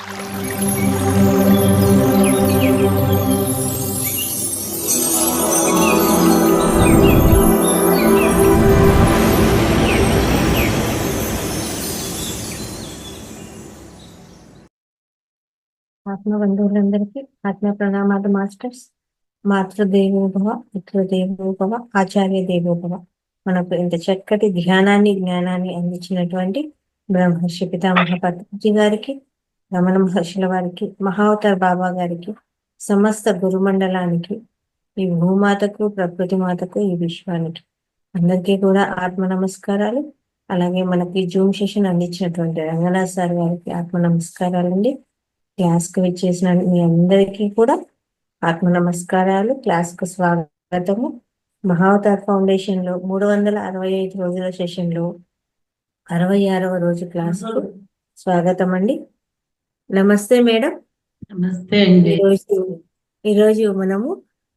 ఆత్మ బంధువులందరికీ ఆత్మ ప్రణామాలు మాస్టర్స్. మాతృదేవోభవ, పితృదేవోభవ, ఆచార్య దేవోభవ. మనకు ఇంత చక్కటి జ్ఞానాన్ని అందించినటువంటి బ్రహ్మర్షి పితామహ పత్రిజీ గారికి, రమణ మహర్షుల వారికి, మహావతార్ బాబా గారికి, సమస్త గురుమండలానికి, ఈ భూమాతకు, ప్రకృతి మాతకు, ఈ విశ్వానికి అందరికీ కూడా ఆత్మ నమస్కారాలు. అలాగే మనకి జూమ్ సెషన్ అందించినటువంటి రంగనాథ్ సార్ గారికి ఆత్మ నమస్కారాలండి. క్లాస్ కు విచ్చేసిన మీ అందరికీ కూడా ఆత్మ నమస్కారాలు. క్లాస్ కు స్వాగతము. మహావతార్ ఫౌండేషన్ లో 365 రోజుల సెషన్ లో 66వ రోజు క్లాస్ కు స్వాగతం అండి. నమస్తే మేడం. నమస్తే అండి. ఈరోజు మనము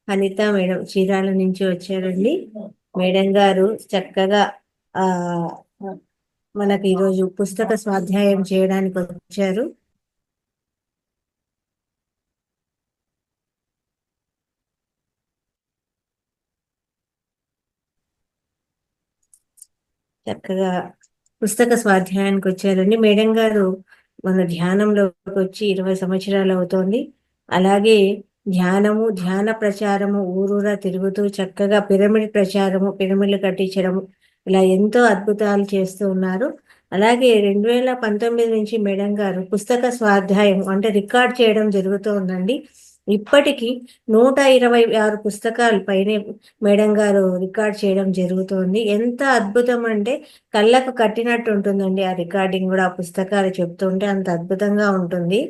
అనిత మేడం చీరాల నుంచి వచ్చారండి. మేడం గారు చక్కగా మనకి ఈరోజు పుస్తక స్వాధ్యాయం చేయడానికి వచ్చారు. చక్కగా పుస్తక స్వాధ్యాయానికి వచ్చారండి. మేడం గారు మన ధ్యానంలోకి వచ్చి 20 సంవత్సరాలు అవుతోంది. అలాగే ధ్యాన ప్రచారము ఊరూరా తిరుగుతూ చక్కగా పిరమిడ్ ప్రచారము, పిరమిడ్లు కట్టించడము, ఇలా ఎంతో అద్భుతాలు చేస్తూ ఉన్నారు. అలాగే 2019 నుంచి మేడం గారు పుస్తక స్వాధ్యాయం అంటే రికార్డ్ చేయడం జరుగుతూ ఉందండి. ఇప్పటికీ 126 పుస్తకాల పైనే మేడం గారు రికార్డ్ చేయడం జరుగుతుంది. ఎంత అద్భుతం అంటే కళ్ళకు కట్టినట్టు ఉంటుందండి. ఆ రికార్డింగ్ కూడా, ఆ పుస్తకాలు చెప్తుంటే అంత అద్భుతంగా ఉంటుంది.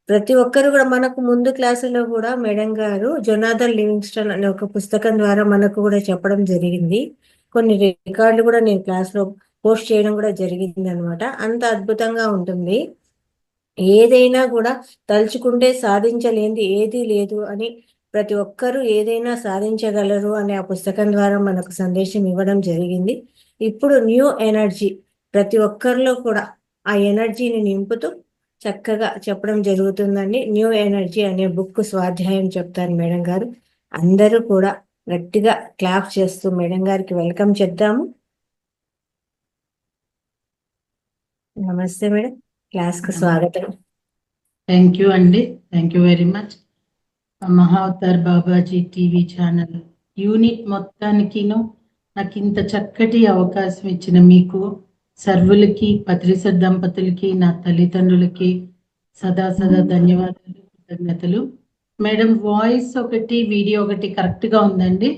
ప్రతి ఒక్కరు కూడా మనకు ముందు క్లాసులో కూడా మేడం గారు జొనాథన్ లివింగ్స్టన్ అనే ఒక పుస్తకం ద్వారా మనకు కూడా చెప్పడం జరిగింది. కొన్ని రికార్డులు కూడా నేను క్లాస్లో పోస్ట్ చేయడం కూడా జరిగింది అనమాట. అంత అద్భుతంగా ఉంటుంది. ఏదైనా కూడా తలుచుకుంటే సాధించలేనిది ఏదీ లేదు అని, ప్రతి ఒక్కరూ ఏదైనా సాధించగలరు అనే ఆ పుస్తకం ద్వారా మనకు సందేశం ఇవ్వడం జరిగింది. ఇప్పుడు న్యూ ఎనర్జీ ప్రతి ఒక్కరిలో కూడా ఆ ఎనర్జీని నింపుతూ చక్కగా చెప్పడం జరుగుతుందండి. న్యూ ఎనర్జీ అనే బుక్ స్వాధ్యాయం చెప్తారు మేడం గారు. అందరూ కూడా గట్టిగా క్లాప్ చేస్తూ మేడం గారికి వెల్కమ్ చెప్తాము. నమస్తే మేడం, క్లాస్ కు స్వాగతం. థ్యాంక్ యూ అండి. Thank you very much. Mahavatar Babaji TV channel unit మొత్తానికిను నాకు ఇంత చక్కటి అవకాశం ఇచ్చిన మీకు సర్వులకి, పత్రిస దంపతులకి, నా తల్లిదండ్రులకి సదా ధన్యవాదాలు, కృతజ్ఞతలు. మేడం వాయిస్ ఒకటి, వీడియో ఒకటి కరెక్ట్ గా ఉందండి?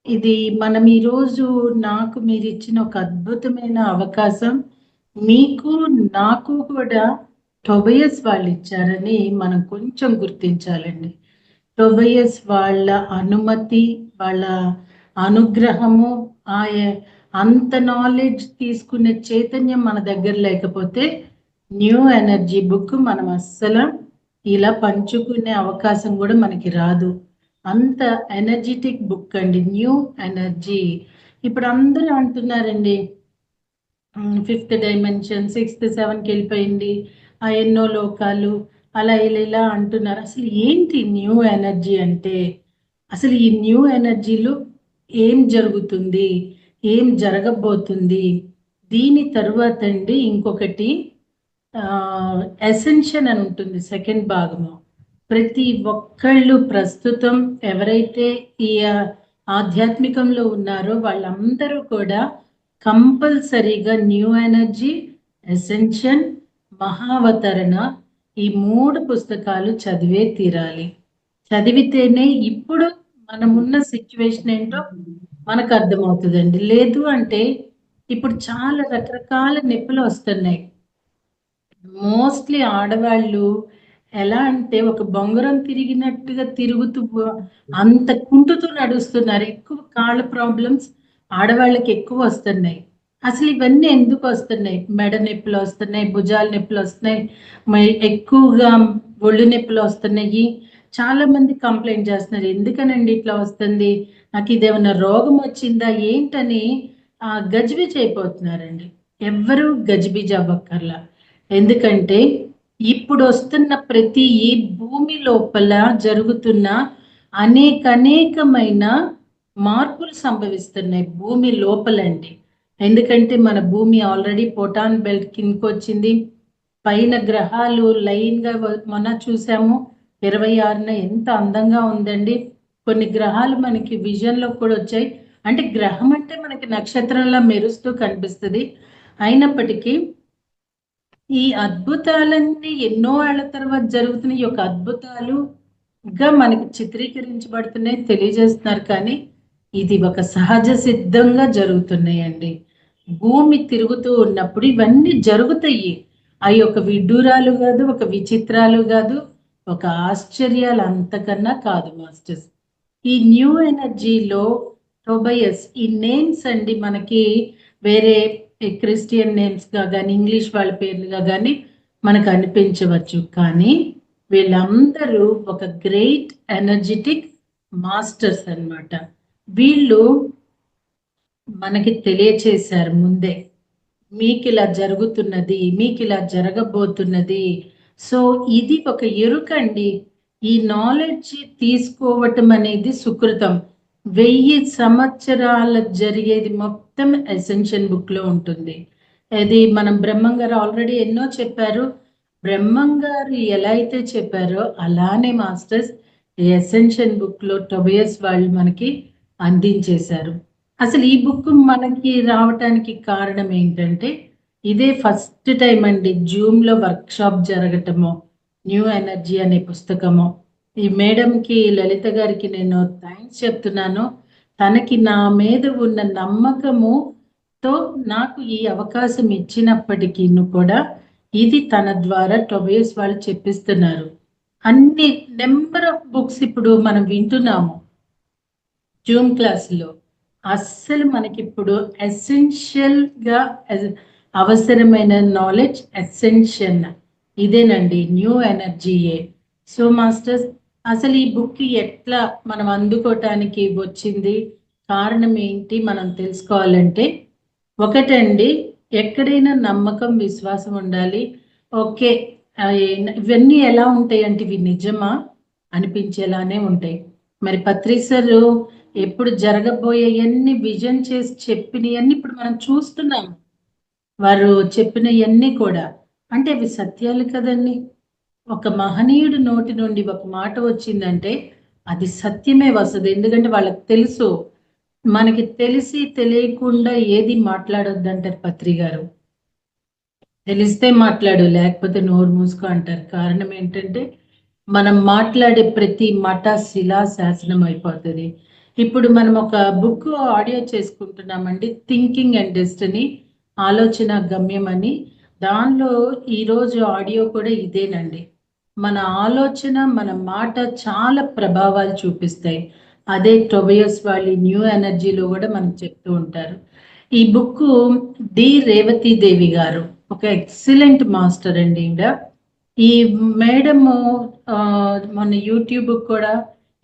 ఇది మనం ఈరోజు నాకు మీరు ఇచ్చిన ఒక అద్భుతమైన అవకాశం. మీకు నాకు కూడా టొబయస్ వాళ్ళు ఇచ్చారని మనం కొంచెం గుర్తించాలండి. టొబయస్ వాళ్ళ అనుమతి, వాళ్ళ అనుగ్రహము, అంత నాలెడ్జ్ తీసుకునే చైతన్యం మన దగ్గర లేకపోతే న్యూ ఎనర్జీ బుక్ మనం అస్సలు ఇలా పంచుకునే అవకాశం కూడా మనకి రాదు. అంత ఎనర్జెటిక్ బుక్ అండి న్యూ ఎనర్జీ. ఇప్పుడు అందరూ అంటున్నారండి 5th డైమెన్షన్, 6th 7కి వెళ్ళిపోయింది, ఆ ఎన్నో లోకాలు, అలా ఇలా అంటున్నారు. అసలు ఏంటి న్యూ ఎనర్జీ అంటే? అసలు ఈ న్యూ ఎనర్జీలో ఏం జరుగుతుంది, ఏం జరగబోతుంది? దీని తరువాత అండి ఇంకొకటి ఎసెన్షన్ అని ఉంటుంది సెకండ్ భాగము. ప్రతి ఒక్కళ్ళు ప్రస్తుతం ఎవరైతే ఈ ఆధ్యాత్మికంలో ఉన్నారో వాళ్ళందరూ కూడా కంపల్సరీగా న్యూ ఎనర్జీ, ఎసెన్షన్, మహావతరణ ఈ 3 పుస్తకాలు చదివే తీరాలి. చదివితేనే ఇప్పుడు మనమున్న సిచ్యువేషన్ ఏంటో మనకు అర్థమవుతుందండి. లేదు అంటే ఇప్పుడు చాలా రకరకాల నొప్పులు వస్తున్నాయి. మోస్ట్లీ ఆడవాళ్ళు ఎలా అంటే ఒక బొంగరం తిరిగినట్టుగా తిరుగుతూ అంత కుంటుతూ నడుస్తున్నారు. ఎక్కువ కాళ్ళ ప్రాబ్లమ్స్ ఆడవాళ్ళకి ఎక్కువ వస్తున్నాయి. అసలు ఇవన్నీ ఎందుకు వస్తున్నాయి? మెడ నొప్పులు వస్తున్నాయి, భుజాల నొప్పులు వస్తున్నాయి, ఎక్కువగా ఒళ్ళు నొప్పులు వస్తున్నాయి. చాలా మంది కంప్లైంట్ చేస్తున్నారు, ఎందుకనండి ఇట్లా వస్తుంది, నాకు ఇదేమన్నా రోగం వచ్చిందా ఏంటని గజిబిజి అయిపోతున్నారండి. ఎవ్వరూ గజిబిజి అవ్వక్కర్లా. ఎందుకంటే ఇప్పుడు వస్తున్న ప్రతి ఈ భూమి లోపల జరుగుతున్న అనేకమైన మార్పులు సంభవిస్తున్నాయి భూమి లోపలండి. ఎందుకంటే మన భూమి ఆల్రెడీ పోటాన్ బెల్ట్ కిందకి వచ్చింది. పైన గ్రహాలు లైన్ గా మొన్న చూసాము 26న ఎంత అందంగా ఉందండి. కొన్ని గ్రహాలు మనకి విజన్ లో కూడా వచ్చాయి. అంటే గ్రహం అంటే మనకి నక్షత్రంలా మెరుస్తూ కనిపిస్తుంది. అయినప్పటికీ ఈ అద్భుతాలన్నీ ఎన్నో ఏళ్ల తర్వాత జరుగుతున్న ఈ యొక్క అద్భుతాలుగా మనకి చిత్రీకరించబడుతున్నాయి, తెలియజేస్తున్నారు. కానీ ఇది ఒక సహజ సిద్ధంగా జరుగుతున్నాయండి. భూమి తిరుగుతూ ఉన్నప్పుడు ఇవన్నీ జరుగుతాయి. అవి ఒక విడ్డూరాలు కాదు, ఒక విచిత్రాలు కాదు, ఒక ఆశ్చర్యాలు అంతకన్నా కాదు మాస్టర్స్. ఈ న్యూ ఎనర్జీలో టోబయస్ ఈ నేమ్స్ అండి మనకి వేరే క్రిస్టియన్ నేమ్స్ గా కానీ ఇంగ్లీష్ వాళ్ళ పేర్లుగా కానీ మనకు అనిపించవచ్చు. కానీ వీళ్ళందరూ ఒక గ్రేట్ ఎనర్జెటిక్ మాస్టర్స్ అన్నమాట. వీళ్ళు మనకి తెలియచేశారు ముందే, మీకు ఇలా జరుగుతున్నది, మీకు ఇలా జరగబోతున్నది. సో ఇది ఒక ఎరుకండి. ఈ నాలెడ్జ్ తీసుకోవటం అనేది సుకృతం. 1000 సంవత్సరాల జరిగేది మొత్తం ఎసెన్షియల్ బుక్ లో ఉంటుంది. అది మనం బ్రహ్మం గారు ఆల్రెడీ ఎన్నో చెప్పారు. బ్రహ్మం గారు ఎలా అయితే చెప్పారో అలానే మాస్టర్స్ ఎసెన్షియల్ బుక్ లో టోబియస్ వాళ్ళు మనకి అందించేశారు. అసలు ఈ బుక్ మనకి రావటానికి కారణం ఏంటంటే ఇదే ఫస్ట్ టైం అండి జూమ్ లో వర్క్ షాప్ జరగటము, న్యూ ఎనర్జీ అనే పుస్తకము. ఈ మేడంకి లలిత గారికి నేను థ్యాంక్స్ చెప్తున్నాను. తనకి నా మీద ఉన్న నమ్మకముతో నాకు ఈ అవకాశం ఇచ్చినప్పటికీ కూడా ఇది తన ద్వారా టోబియస్ వాళ్ళు చెప్పిస్తున్నారు. అన్ని నెంబర్ ఆఫ్ బుక్స్ ఇప్పుడు మనం వింటున్నాము జూమ్ క్లాసులో. అస్సలు మనకి ఇప్పుడు ఎసెన్షియల్ గా అవసరమైన నాలెడ్జ్ ఎసెన్షియల్ ఇదేనండి, న్యూ ఎనర్జీయే. సో మాస్టర్స్ అసలు ఈ బుక్ ఎట్లా మనం అందుకోవటానికి వచ్చింది, కారణం ఏంటి మనం తెలుసుకోవాలంటే ఒకటండి, ఎక్కడైనా నమ్మకం విశ్వాసం ఉండాలి. ఓకే ఇవన్నీ ఎలా ఉంటాయి అంటే ఇవి నిజమా అనిపించేలానే ఉంటాయి. మరి పత్రిసరు ఎప్పుడు జరగబోయేవన్నీ విజన్ చేసి చెప్పినవన్నీ ఇప్పుడు మనం చూస్తున్నాము. వారు చెప్పినవన్నీ కూడా అంటే అవి సత్యాలు కదండి. ఒక మహనీయుడు నోటి నుండి ఒక మాట వచ్చిందంటే అది సత్యమే వస్తుంది. ఎందుకంటే వాళ్ళకి తెలుసు. మనకి తెలిసి తెలియకుండా ఏది మాట్లాడొద్దు అంటారు పత్రి గారు. తెలిస్తే మాట్లాడు, లేకపోతే నోరు మూసుకో అంటారు. కారణం ఏంటంటే మనం మాట్లాడే ప్రతి మాట శిలా శాసనం అయిపోతుంది. ఇప్పుడు మనం ఒక బుక్ ఆడియో చేసుకుంటున్నామండి, థింకింగ్ అండ్ డెస్టినీ, ఆలోచన గమ్యం అని. దానిలో ఈరోజు ఆడియో కూడా ఇదేనండి. మన ఆలోచన మన మాట చాలా ప్రభావాలు చూపిస్తాయి. అదే టోబియస్ వాళ్ళ న్యూ ఎనర్జీలో కూడా మనకు చెప్తూ ఉంటారు. ఈ బుక్ డి రేవతి దేవి గారు ఒక ఎక్సలెంట్ మాస్టర్ అండి. ఈ మేడము మన యూట్యూబ్ కూడా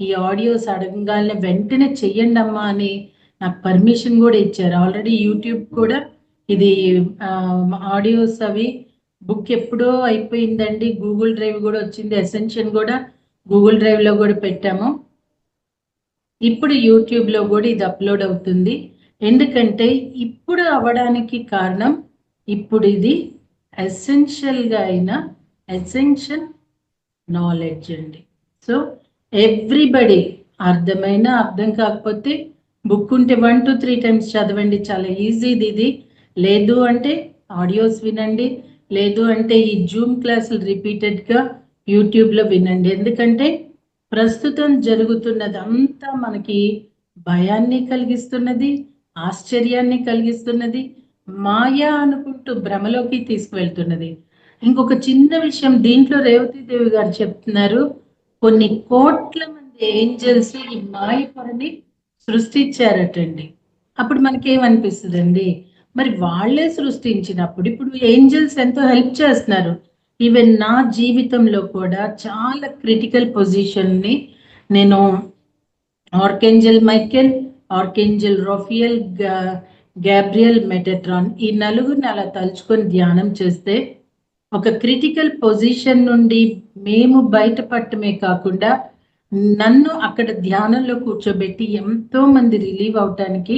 ఈ ఆడియోస్ అడగగానే వెంటనే చెయ్యండి అమ్మా అని నాకు పర్మిషన్ కూడా ఇచ్చారు. ఆల్రెడీ యూట్యూబ్ కూడా ఇది ఆడియోస్ అవి బుక్ ఎప్పుడో అయిపోయిందండి. గూగుల్ డ్రైవ్ కూడా వచ్చింది, ఎసెన్షియల్ కూడా గూగుల్ డ్రైవ్ లో కూడా పెట్టాము. ఇప్పుడు యూట్యూబ్ లో కూడా ఇది అప్లోడ్ అవుతుంది. ఎందుకంటే ఇప్పుడు అవ్వడానికి కారణం ఇప్పుడు ఇది ఎసెన్షియల్ గా అయిన ఎసెన్షియల్ నాలెడ్జ్ అండి. సో ఎవ్రీబడి అర్థమైనా అర్థం కాకపోతే బుక్ ఉంటే 1 to 3 times చదవండి, చాలా ఈజీది ఇది. లేదు అంటే ఆడియోస్ వినండి, లేదు అంటే ఈ జూమ్ క్లాసులు రిపీటెడ్గా యూట్యూబ్లో వినండి. ఎందుకంటే ప్రస్తుతం జరుగుతున్నది అంతా మనకి భయాన్ని కలిగిస్తున్నది, ఆశ్చర్యాన్ని కలిగిస్తున్నది, మాయా అనుకుంటూ భ్రమలోకి తీసుకువెళ్తున్నది. ఇంకొక చిన్న విషయం దీంట్లో రేవతి దేవి గారు చెప్తున్నారు, కొన్ని కోట్ల మంది ఏంజల్స్ ఈ మాయ పొరని సృష్టించారటండి. అప్పుడు మనకేమనిపిస్తుంది అండి, మరి వాళ్ళే సృష్టించినప్పుడు ఇప్పుడు ఏంజల్స్ ఎంతో హెల్ప్ చేస్తున్నారు. ఈవెన్ నా జీవితంలో కూడా చాలా క్రిటికల్ పొజిషన్ని నేను ఆర్కేంజల్ మైకెల్, ఆర్కేంజల్ రఫియల్, గ్యాబ్రియల్, మెటట్రాన్ ఈ నలుగురిని అలా తలుచుకొని ధ్యానం చేస్తే ఒక క్రిటికల్ పొజిషన్ నుండి మేము బయటపడటమే కాకుండా నన్ను అక్కడ ధ్యానంలో కూర్చోబెట్టి ఎంతో మంది రిలీవ్ అవటానికి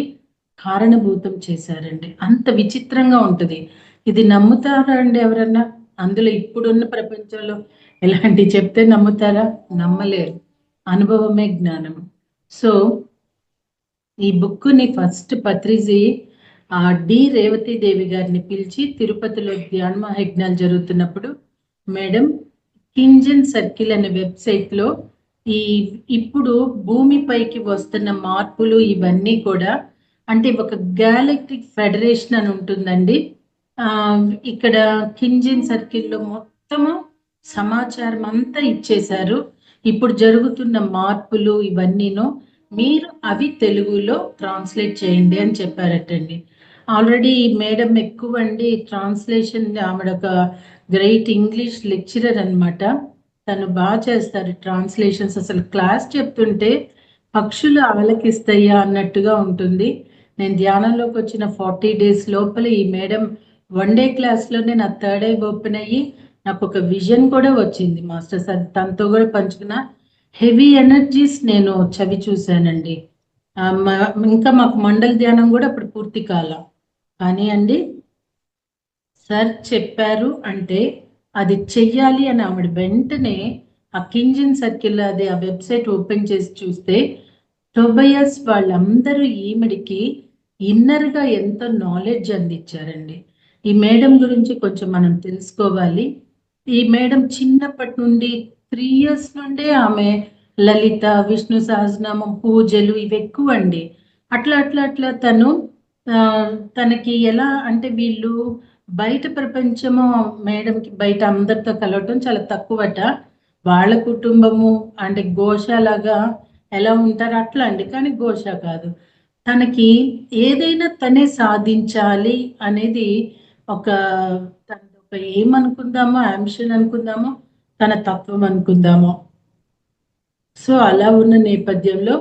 కారణభూతం చేశారండి. అంత విచిత్రంగా ఉంటుంది. ఇది నమ్ముతారా అండి ఎవరన్నా? అందులో ఇప్పుడున్న ప్రపంచంలో ఎలాంటి చెప్తే నమ్ముతారా? నమ్మలేరు. అనుభవమే జ్ఞానం. సో ఈ బుక్ని ఫస్ట్ పత్రిజీ డి రేవతి దేవి గారిని పిలిచి తిరుపతిలో ధ్యాన మహాయజ్ఞాలు జరుగుతున్నప్పుడు, మేడం కింజన్ సర్కిల్ అనే వెబ్సైట్లో ఇప్పుడు భూమిపైకి వస్తున్న మార్పులు ఇవన్నీ కూడా, అంటే ఒక గ్యాలక్టిక్ ఫెడరేషన్ అని ఉంటుందండి. ఇక్కడ కింజన్ సర్కిల్లో మొత్తము సమాచారం అంతా ఇచ్చేశారు. ఇప్పుడు జరుగుతున్న మార్పులు ఇవన్నీను మీరు అవి తెలుగులో ట్రాన్స్లేట్ చేయండి అని చెప్పారటండి. ఆల్రెడీ మేడం ఎక్కువ అండి ట్రాన్స్లేషన్, ఆవిడ ఒక గ్రేట్ ఇంగ్లీష్ లెక్చరర్ అనమాట. తను బాగా చేస్తారు ట్రాన్స్లేషన్స్. అసలు క్లాస్ చెప్తుంటే పక్షులు ఆలకిస్తాయా అన్నట్టుగా ఉంటుంది. నేను ధ్యానంలోకి వచ్చిన 40 days లోపల ఈ మేడం 1 day క్లాస్లోనే నా థర్డ్ ఐ ఓపెన్ అయ్యి నాకు ఒక విజన్ కూడా వచ్చింది మాస్టర్స్. అది తనతో కూడా పంచుకున్న హెవీ ఎనర్జీస్ నేను చవి చూశానండి. ఇంకా మాకు మండల ధ్యానం కూడా అప్పుడు పూర్తి కాల. కానీ అండి సార్ చెప్పారు అంటే అది చెయ్యాలి అని ఆవిడ వెంటనే ఆ కింజన్ సర్కిల్ అది ఆ వెబ్సైట్ ఓపెన్ చేసి చూస్తే టోబయాస్ వాళ్ళందరూ ఈమెడికి ఇన్నర్గా ఎంతో నాలెడ్జ్ అందించారండి. ఈ మేడం గురించి కొంచెం మనం తెలుసుకోవాలి. ఈ మేడం చిన్నప్పటి నుండి 3 years నుండే ఆమె లలిత, విష్ణు సహస్రనామం, పూజలు ఇవి ఎక్కువ అండి. అట్లా అట్లా అట్లా తనకి ఎలా అంటే వీళ్ళు బయట ప్రపంచము మేడంకి బయట అందరితో కలవటం చాలా తక్కువట. వాళ్ళ కుటుంబము అంటే గోషలాగా ఎలా ఉంటారు అట్లా అండి, కానీ గోష కాదు. తనకి ఏదైనా తనే సాధించాలి అనేది ఒక ఏమనుకుందామో, అంబిషన్ అనుకుందామో, తన తత్వం అనుకుందామో. సో అలా ఉన్న నేపథ్యంలో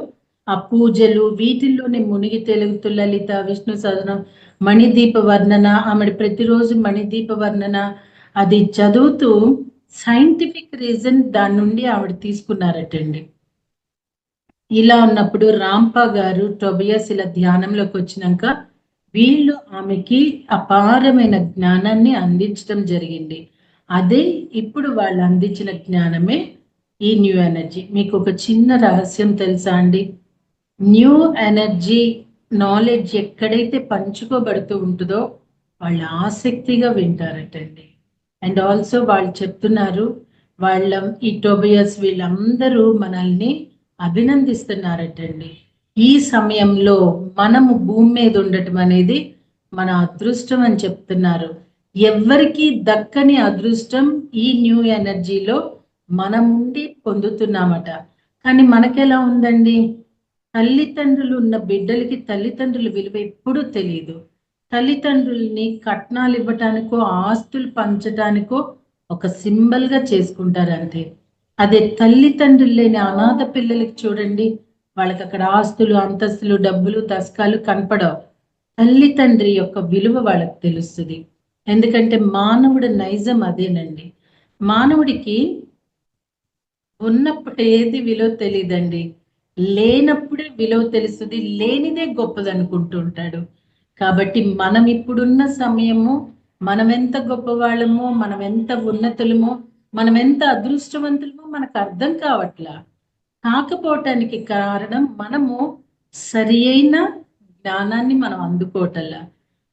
ఆ పూజలు వీటిల్లోనే మునిగి తెలుగుతూ లలిత, విష్ణు సహస్రనామం, మణిదీప వర్ణన, ఆమె ప్రతిరోజు మణిదీప వర్ణన అది చదువుతూ సైంటిఫిక్ రీజన్ దాని నుండి ఆవిడ తీసుకున్నారటండి. ఇలా ఉన్నప్పుడు రాంపా గారు టోబియాస్ ఇలా ధ్యానంలోకి వచ్చినాక వీళ్ళు ఆమెకి అపారమైన జ్ఞానాన్ని అందించడం జరిగింది. అదే ఇప్పుడు వాళ్ళు అందించిన జ్ఞానమే ఈ న్యూ ఎనర్జీ. మీకు ఒక చిన్న రహస్యం తెలుసా అండి? న్యూ ఎనర్జీ నాలెడ్జ్ ఎక్కడైతే పంచుకోబడుతూ ఉంటుందో వాళ్ళు ఆసక్తిగా వింటారటండి. అండ్ ఆల్సో వాళ్ళు చెప్తున్నారు, ఈ టోబియాస్ వీళ్ళందరూ మనల్ని అభినందిస్తున్నారటండి. ఈ సమయంలో మనము భూమి మీద ఉండటం అనేది మన అదృష్టం అని చెప్తున్నారు. ఎవరికి దక్కని అదృష్టం ఈ న్యూ ఎనర్జీలో మనం ఉండి పొందుతున్నామట. కానీ మనకెలా ఉందండి? తల్లిదండ్రులు ఉన్న బిడ్డలకి తల్లిదండ్రుల విలువ ఎప్పుడూ తెలియదు. తల్లిదండ్రుల్ని కట్నాలు ఇవ్వటానికో ఆస్తులు పంచటానికో ఒక సింబల్గా చేసుకుంటారు అంతే. అదే తల్లిదండ్రులు లేని అనాథ పిల్లలకి చూడండి, వాళ్ళకి అక్కడ ఆస్తులు, అంతస్తులు, డబ్బులు, దశకాలు కనపడవు. తల్లిదండ్రి యొక్క విలువ వాళ్ళకి తెలుస్తుంది. ఎందుకంటే మానవుడి నైజం అదేనండి. మానవుడికి ఉన్నప్పుడు ఏది విలువ తెలియదండి, లేనప్పుడే విలువ తెలుస్తుంది. లేనిదే గొప్పది అనుకుంటూ ఉంటాడు. కాబట్టి మనం ఇప్పుడున్న సమయము, మనం ఎంత గొప్పవాళ్ళమో, మనం ఎంత ఉన్నతులమో, మనం ఎంత అదృష్టవంతులమో మనకు అర్థం కావట్లా. కాకపోవటానికి కారణం మనము సరి అయిన జ్ఞానాన్ని మనం అందుకోవటల్లా.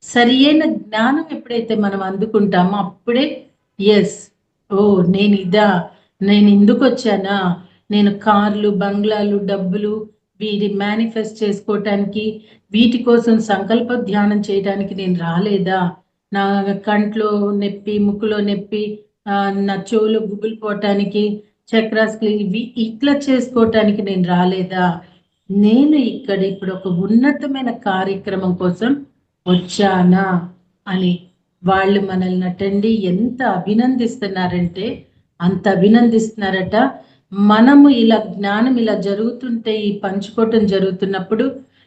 సరి అయిన జ్ఞానం ఎప్పుడైతే మనం అందుకుంటామో అప్పుడే ఎస్, ఓ నేను ఇందుకు వచ్చానా, నేను కార్లు, బంగ్లాలు, డబ్బులు వీటి మేనిఫెస్ట్ చేసుకోవటానికి, వీటి కోసం సంకల్ప ధ్యానం చేయడానికి నేను రాలేదా, నా కంట్లో నొప్పి, ముక్కులో నొప్పి, నా చెవులో గుబులు పోవటానికి, చక్రాస్ ఇట్లా చేసుకోవటానికి నేను రాలేదా, నేను ఇప్పుడు ఒక ఉన్నతమైన కార్యక్రమం కోసం వచ్చానా అని వాళ్ళు మనల్ని అటండి ఎంత అభినందిస్తున్నారంటే అంత అభినందిస్తున్నారట. మనము ఇలా జ్ఞానం ఇలా జరుగుతుంటే, ఈ పంచుకోవటం జరుగుతున్నప్పుడు,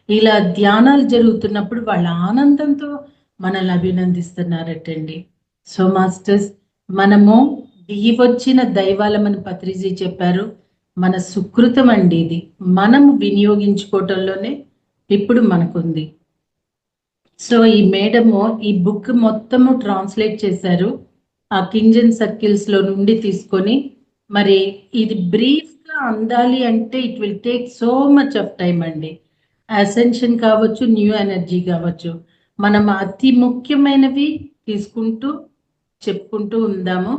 ఇలా ధ్యానాలు జరుగుతున్నప్పుడు వాళ్ళ ఆనందంతో మనల్ని అభినందిస్తున్నారటండి. సో మాస్టర్స్, మనము దిగివచ్చిన దైవాలమని పత్రిజీ చెప్పారు. మన సుకృతం అండి ఇది. మనము వినియోగించుకోవటంలోనే ఇప్పుడు మనకుంది. సో ఈ మేడము ఈ బుక్ మొత్తము ట్రాన్స్లేట్ చేశారు. ఆ కింజన్ సర్కిల్స్ లో నుండి తీసుకొని, మరి ఇది బ్రీఫ్ గా అందాలి అంటే it will take so much of time అండి. అసెన్షన్ కావచ్చు, న్యూ ఎనర్జీ కావచ్చు, మనం అతి ముఖ్యమైనవి తీసుకుంటూ చెప్పుకుంటూ ఉందాము.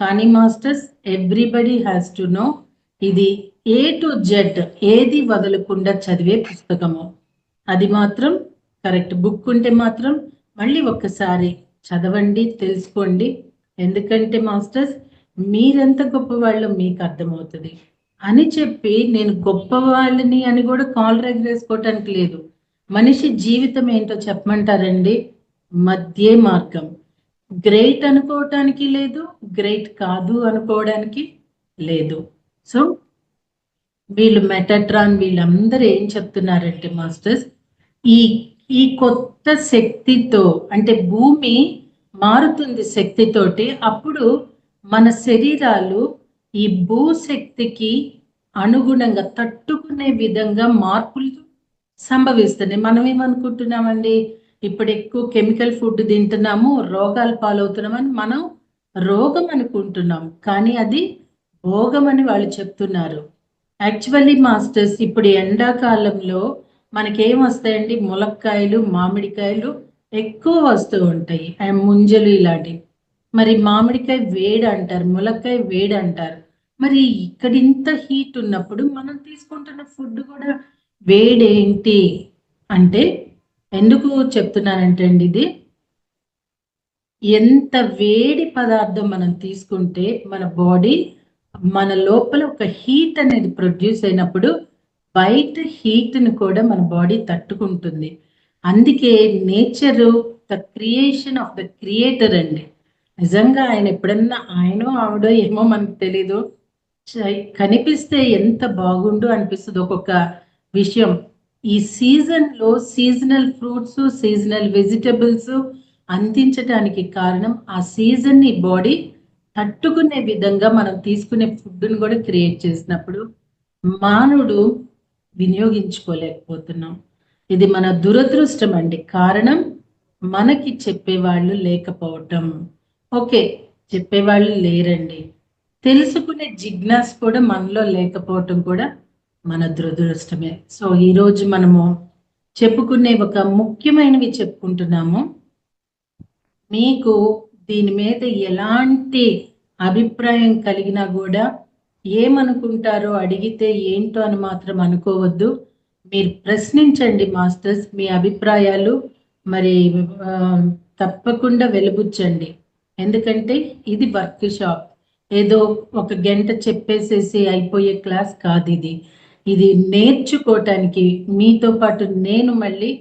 కానీ masters, everybody has to know, ఇది A to Z ఏది వదలకుండా చదివే పుస్తకము. అది మాత్రం కరెక్ట్. బుక్ ఉంటే మాత్రం మళ్ళీ ఒక్కసారి చదవండి, తెలుసుకోండి. ఎందుకంటే మాస్టర్స్, మీరెంత గొప్పవాళ్ళో మీకు అర్థమవుతుంది అని చెప్పి, నేను గొప్పవాళ్ళని అని కూడా కాలర్ ఎగరేసుకోవటానికి లేదు. మనిషి జీవితం ఏంటో చెప్పమంటారండి? మధ్య మార్గం. గ్రేట్ అనుకోవటానికి లేదు, గ్రేట్ కాదు అనుకోవడానికి లేదు. సో వీళ్ళు మెటాట్రాన్ వీళ్ళందరూ ఏం చెప్తున్నారంటే మాస్టర్స్, ఈ ఈ కొత్త శక్తితో, అంటే భూమి మారుతుంది శక్తితోటి, అప్పుడు మన శరీరాలు ఈ భూశక్తికి అనుగుణంగా తట్టుకునే విధంగా మార్పులు సంభవిస్తున్నాయి. మనం ఏమనుకుంటున్నామండి, ఇప్పుడు ఎక్కువ కెమికల్ ఫుడ్ తింటున్నాము, రోగాలు పాలవుతున్నామని మనం రోగం అనుకుంటున్నాం. కానీ అది భోగం అని వాళ్ళు చెప్తున్నారు. యాక్చువల్లీ మాస్టర్స్, ఇప్పుడు ఎండాకాలంలో మనకేం వస్తాయండి? ములక్కాయలు, మామిడికాయలు ఎక్కువ వస్తూ ఉంటాయి, ముంజలు ఇలాంటివి. మరి మామిడికాయ వేడి అంటారు, ములక్కాయ వేడి అంటారు. మరి ఇక్కడ ఇంత హీట్ ఉన్నప్పుడు మనం తీసుకుంటున్న ఫుడ్ కూడా వేడేంటి అంటే, ఎందుకు చెప్తున్నానంటే అండి, ఇది ఎంత వేడి పదార్థం మనం తీసుకుంటే మన బాడీ, మన లోపల ఒక హీట్ అనేది ప్రొడ్యూస్ అయినప్పుడు బయట హీట్ని కూడా మన బాడీ తట్టుకుంటుంది. అందుకే nature the creation of the creator అండి. నిజంగా ఆయన ఎప్పుడన్నా ఆయనో ఆవిడో ఏమో మనకు తెలీదు, కనిపిస్తే ఎంత బాగుండు అనిపిస్తుంది ఒక్కొక్క విషయం. ఈ సీజన్లో సీజనల్ ఫ్రూట్స్, సీజనల్ వెజిటబుల్స్ అందించడానికి కారణం ఆ సీజన్ని బాడీ తట్టుకునే విధంగా మనం తీసుకునే ఫుడ్ని కూడా క్రియేట్ చేసినప్పుడు మానవుడు వినియోగించుకోలేకపోతున్నాం. ఇది మన దురదృష్టం అండి. కారణం మనకి చెప్పేవాళ్ళు లేకపోవటం. ఓకే, చెప్పేవాళ్ళు లేరండి, తెలుసుకునే జిజ్ఞాస కూడా మనలో లేకపోవటం కూడా మన దురదృష్టమే. సో ఈరోజు మనము చెప్పుకునే ఒక ముఖ్యమైనవి చెప్పుకుంటున్నాము. మీకు దీని మీద ఎలాంటి అభిప్రాయం కలిగినా కూడా ఏమనుకుంటారో అడిగితే ఏంటో అని మాత్రం అనుకోవద్దు. మీరు ప్రశ్నించండి మాస్టర్స్, మీ అభిప్రాయాలు మరి తప్పకుండా వెలుబుచ్చండి. ఎందుకంటే ఇది వర్క్ షాప్, ఏదో ఒక గంట చెప్పేసేసి అయిపోయే క్లాస్ కాదు ఇది. ఇది నేర్చుకోవటానికి మీతో పాటు నేను మళ్ళీ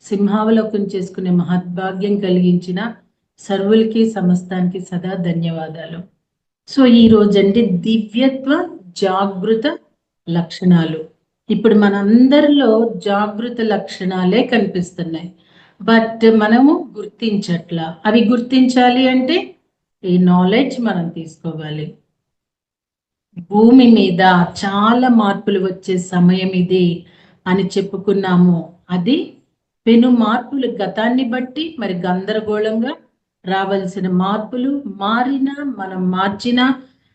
సింహావలోకం చేసుకునే మహద్భాగ్యం కలిగించిన సర్వులకి సమస్తానికి సదా ధన్యవాదాలు. సో ఈ రోజండి దివ్యత్వ జాగృత లక్షణాలు. ఇప్పుడు మనందరిలో జాగృత లక్షణాలే కనిపిస్తున్నాయి, బట్ మనము గుర్తించట్లా. అవి గుర్తించాలి అంటే ఈ నాలెడ్జ్ మనం తీసుకోవాలి. భూమి మీద చాలా మార్పులు వచ్చే సమయం ఇది అని చెప్పుకున్నాము. అది పెను మార్పులు గతాన్ని బట్టి మరి గందరగోళంగా రావాల్సిన మార్పులు, మారిన మనం మార్చిన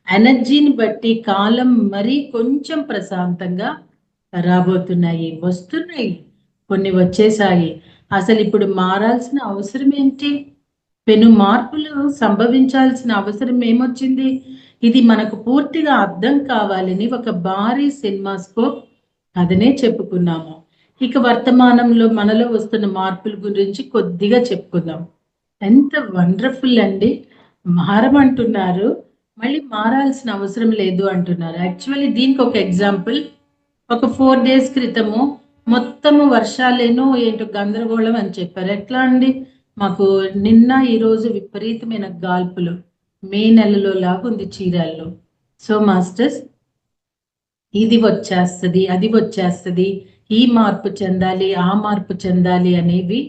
ఎనర్జీని బట్టి కాలం మరి కొంచెం ప్రశాంతంగా రాబోతున్నాయి, వస్తున్నాయి, కొన్ని వచ్చేసాయి. అసలు ఇప్పుడు మారాల్సిన అవసరం ఏంటి? పెను మార్పులు సంభవించాల్సిన అవసరం ఏమొచ్చింది? ఇది మనకు పూర్తిగా అర్థం కావాలని ఒక భారీ సినిమాస్కోప్ కథనే చెప్పుకున్నాము. ఇక వర్తమానంలో మనలో వస్తున్న మార్పుల గురించి కొద్దిగా చెప్పుకుందాం. ఎంత వండర్ఫుల్ అండి! మారమంటున్నారు, మళ్ళీ మారాల్సిన అవసరం లేదు అంటున్నారు. యాక్చువల్లీ దీనికి ఒక ఎగ్జాంపుల్, ఒక 4 days క్రితము మొత్తము వర్షాలేనో ఏంటో గందరగోళం అని చెప్పారు. ఎట్లా అండి? మాకు నిన్న ఈరోజు విపరీతమైన గాల్పులు, మే నెలలో లాగుంది చీరాల్లో. సో మాస్టర్స్, ఇది వచ్చేస్తుంది, అది వచ్చేస్తుంది, ఈ మార్పు చెందాలి, ఆ మార్పు చెందాలి అనేవి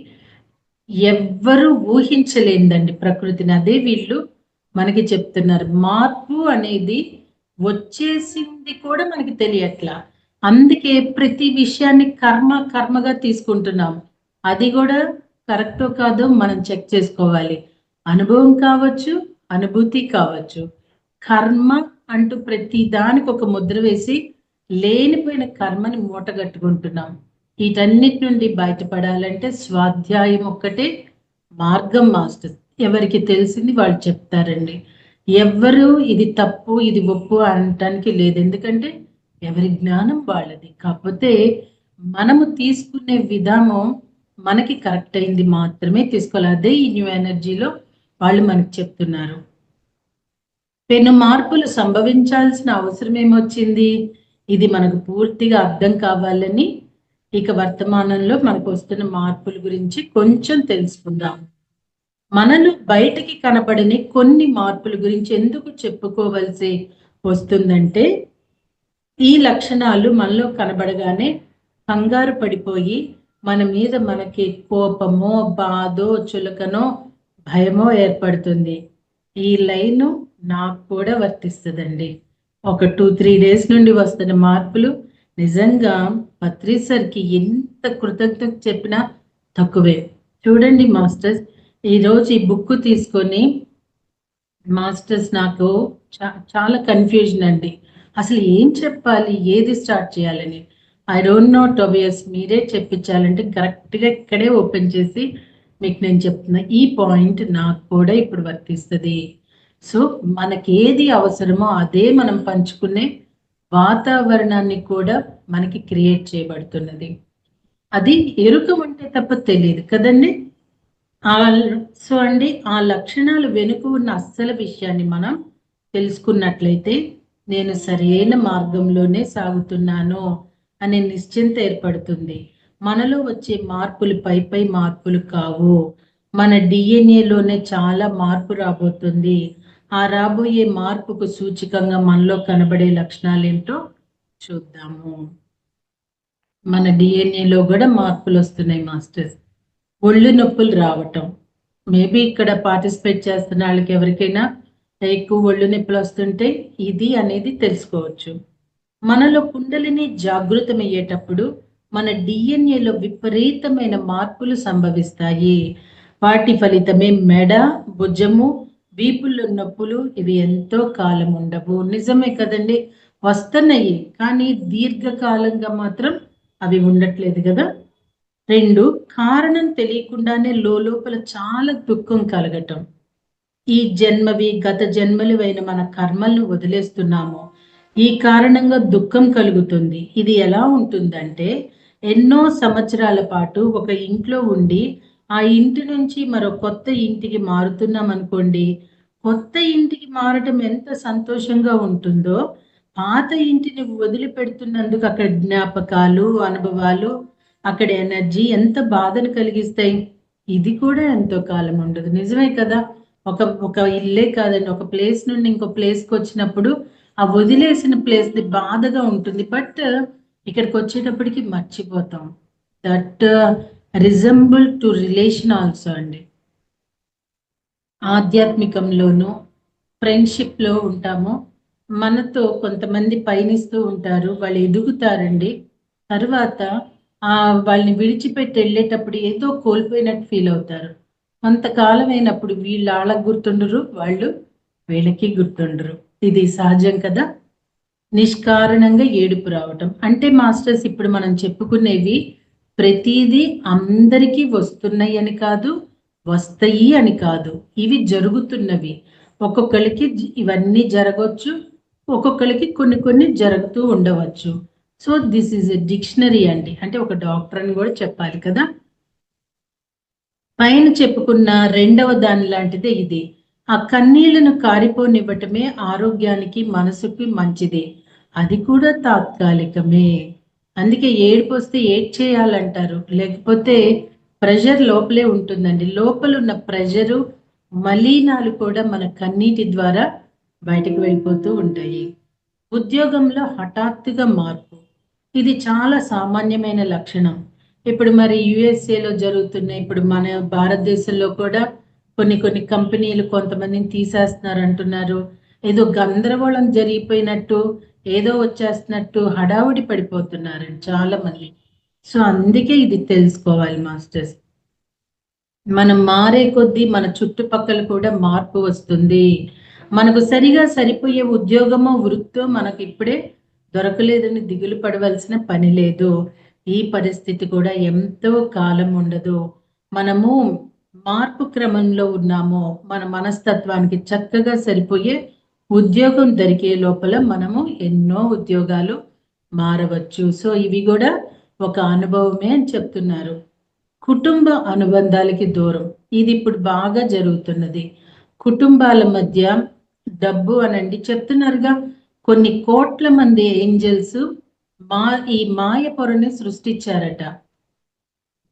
ఎవ్వరూ ఊహించలేదండి ప్రకృతిని. అదే వీళ్ళు మనకి చెప్తున్నారు. మార్పు అనేది వచ్చేసింది కూడా మనకి తెలియట్లా. అందుకే ప్రతి విషయాన్ని కర్మగా తీసుకుంటున్నాం. అది కూడా కరెక్టో కాదో మనం చెక్ చేసుకోవాలి. అనుభవం కావచ్చు, అనుభూతి కావచ్చు. కర్మ అంటూ ప్రతి దానికి ఒక ముద్ర వేసి లేనిపోయిన కర్మని మూటగట్టుకుంటున్నాం. వీటన్నిటి నుండి బయటపడాలంటే స్వాధ్యాయం ఒక్కటే మార్గం మాస్టర్. ఎవరికి తెలిసింది వాళ్ళు చెప్తారండి. ఎవ్వరు ఇది తప్పు ఇది ఒప్పు అనటానికి లేదు, ఎందుకంటే ఎవరి జ్ఞానం వాళ్ళది. కాకపోతే మనము తీసుకునే విధానం మనకి కరెక్ట్ అయింది మాత్రమే తీసుకోవాలి. అదే ఈ న్యూ ఎనర్జీలో వాళ్ళు మనకి చెప్తున్నారు. పెను మార్పులు సంభవించాల్సిన అవసరం ఏమొచ్చింది? ఇది మనకు పూర్తిగా అర్థం కావాలని ఇక వర్తమానంలో మనకు వస్తున్న మార్పుల గురించి కొంచెం తెలుసుకుందాం. మనలో బయటికి కనబడని కొన్ని మార్పుల గురించి ఎందుకు చెప్పుకోవలసి వస్తుందంటే, ఈ లక్షణాలు మనలో కనబడగానే కంగారు పడిపోయి మన మీద మనకి కోపమో, బాధో, చులకనో, భయమో ఏర్పడుతుంది. ఈ లైను నాకు కూడా వర్తిస్తుందండి. ఒక 2-3 డేస్ నుండి వస్తున్న మార్పులు నిజంగా పత్రి సార్కి ఎంత కృతజ్ఞత చెప్పినా తక్కువే. చూడండి మాస్టర్స్, ఈరోజు ఈ బుక్ తీసుకొని మాస్టర్స్ నాకు చాలా కన్ఫ్యూజన్ అండి. అసలు ఏం చెప్పాలి, ఏది స్టార్ట్ చేయాలని ఐ డోంట్ నో. టోబియస్ మీరే చెప్పించాలంటే కరెక్ట్గా ఇక్కడే ఓపెన్ చేసి మీకు నేను చెప్తున్నా. ఈ పాయింట్ నాకు కూడా ఇప్పుడు వర్తిస్తుంది. సో మనకి ఏది అవసరమో అదే మనం పంచుకునే వాతావరణాన్ని కూడా మనకి క్రియేట్ చేయబడుతున్నది. అది ఎరుక ఉంటే తప్ప తెలియదు కదండి. సో అండి, ఆ లక్షణాలు వెనుక ఉన్న అస్సలు విషయాన్ని మనం తెలుసుకున్నట్లయితే నేను సరైన మార్గంలోనే సాగుతున్నాను అనే నిశ్చింత ఏర్పడుతుంది. మనలో వచ్చే మార్పులు పై మార్పులు కావు. మన డిఎన్ఏలోనే చాలా మార్పు రాబోతుంది. ఆ రాబోయే మార్పుకు సూచికంగా మనలో కనబడే లక్షణాలు ఏంటో చూద్దాము. మన డిఎన్ఏలో కూడా మార్పులు వస్తున్నాయి మాస్టర్స్. ఒళ్ళు నొప్పులు రావటం, మేబీ ఇక్కడ పార్టిసిపేట్ చేస్తున్న వాళ్ళకి ఎవరికైనా ఎక్కువ ఒళ్ళు నొప్పులు వస్తుంటే ఇది అనేది తెలుసుకోవచ్చు. మనలో కుండలిని జాగృతమయ్యేటప్పుడు మన డిఎన్ఏలో విపరీతమైన మార్పులు సంభవిస్తాయి. వాటి ఫలితమే మెడ, భుజము, వీపుల్లో నొప్పులు. ఇవి ఎంతో కాలం ఉండవు. నిజమే కదండి, వస్తున్నాయి కానీ దీర్ఘకాలంగా మాత్రం అవి ఉండట్లేదు కదా. 2, కారణం తెలియకుండానే లోపల చాలా దుఃఖం కలగటం. ఈ జన్మవి గత జన్మలువైన మన కర్మలను వదిలేస్తున్నాము. ఈ కారణంగా దుఃఖం కలుగుతుంది. ఇది ఎలా ఉంటుందంటే, ఎన్నో సంవత్సరాల పాటు ఒక ఇంట్లో ఉండి ఆ ఇంటి నుంచి మరో కొత్త ఇంటికి మారుతున్నాం అనుకోండి. కొత్త ఇంటికి మారటం ఎంత సంతోషంగా ఉంటుందో, పాత ఇంటిని వదిలిపెడుతున్నందుకు అక్కడ జ్ఞాపకాలు, అనుభవాలు, అక్కడ ఎనర్జీ ఎంత బాధను కలిగిస్తాయి. ఇది కూడా ఎంతో కాలం ఉండదు. నిజమే కదా. ఒక ఇల్లే కాదండి, ఒక ప్లేస్ నుండి ఇంకో ప్లేస్కి వచ్చినప్పుడు ఆ వదిలేసిన ప్లేస్ది బాధగా ఉంటుంది. బట్ ఇక్కడికి వచ్చేటప్పటికి మర్చిపోతాం. That resemble to relation also అండి. ఆధ్యాత్మికంలోనూ ఫ్రెండ్షిప్లో ఉంటాము. మనతో కొంతమంది పయనిస్తూ ఉంటారు, వాళ్ళు ఎదుగుతారండి. తర్వాత వాళ్ళని విడిచిపెట్టి వెళ్ళేటప్పుడు ఏదో కోల్పోయినట్టు ఫీల్ అవుతారు. కొంతకాలం అయినప్పుడు వీళ్ళు వాళ్ళకి గుర్తుండరు, వాళ్ళు వీళ్ళకి గుర్తుండరు. ఇది సహజం కదా. నిష్కారణంగా ఏడుపు రావటం అంటే మాస్టర్స్, ఇప్పుడు మనం చెప్పుకునేవి ప్రతిదీ అందరికీ వస్తున్నాయి అని కాదు, వస్తాయి అని కాదు, ఇవి జరుగుతున్నవి. ఒక్కొక్కరికి ఇవన్నీ జరగవచ్చు, ఒక్కొక్కరికి కొన్ని జరుగుతూ ఉండవచ్చు. So this is a dictionary అండి, అంటే ఒక డాక్టర్ అని కూడా చెప్పాలి కదా. పైన చెప్పుకున్న రెండవ దాని లాంటిదే ఇది. ఆ కన్నీళ్లను కారిపోనివ్వటమే ఆరోగ్యానికి మనసుకి మంచిది. అది కూడా తాత్కాలికమే. అందుకే ఏడుపు వస్తే చేయాలంటారు, లేకపోతే ప్రెషర్ లోపలే ఉంటుందండి. లోపల ఉన్న ప్రెషరు, మలీనాలు కూడా మన కన్నీటి ద్వారా బయటకు వెళ్ళిపోతూ ఉంటాయి. ఉద్యోగంలో హఠాత్తుగా మార్పు, ఇది చాలా సామాన్యమైన లక్షణం. ఇప్పుడు మరి యుఎస్ఏలో జరుగుతున్నాయి, ఇప్పుడు మన భారతదేశంలో కూడా కొన్ని కొన్ని కంపెనీలు కొంతమందిని తీసేస్తున్నారు అంటున్నారు. ఏదో గందరగోళం జరిగిపోయినట్టు, ఏదో వచ్చేస్తున్నట్టు హడావుడి పడిపోతున్నారండి చాలా మంది. సో అందుకే ఇది తెలుసుకోవాలి మాస్టర్స్. మనం మారే కొద్దీ మన చుట్టుపక్కల కూడా మార్పు వస్తుంది. మనకు సరిగా సరిపోయే ఉద్యోగమో వృత్తో మనకు ఇప్పుడే దొరకలేదని దిగులు పడవలసిన పని లేదు. ఈ పరిస్థితి కూడా ఎంతో కాలం ఉండదు. మనము మార్పు క్రమంలో ఉన్నాము. మన మనస్తత్వానికి చక్కగా సరిపోయే ఉద్యోగం దొరికే లోపల మనము ఎన్నో ఉద్యోగాలు మారవచ్చు. సో ఇవి కూడా ఒక అనుభవమే అని చెప్తున్నారు. కుటుంబ అనుబంధాలకి దూరం, ఇది ఇప్పుడు బాగా జరుగుతున్నది. కుటుంబాల మధ్య డబ్బు అనండి చెప్తున్నారుగా, కొన్ని కోట్ల మంది ఏంజల్స్ ఈ మాయ పొరని సృష్టించారట.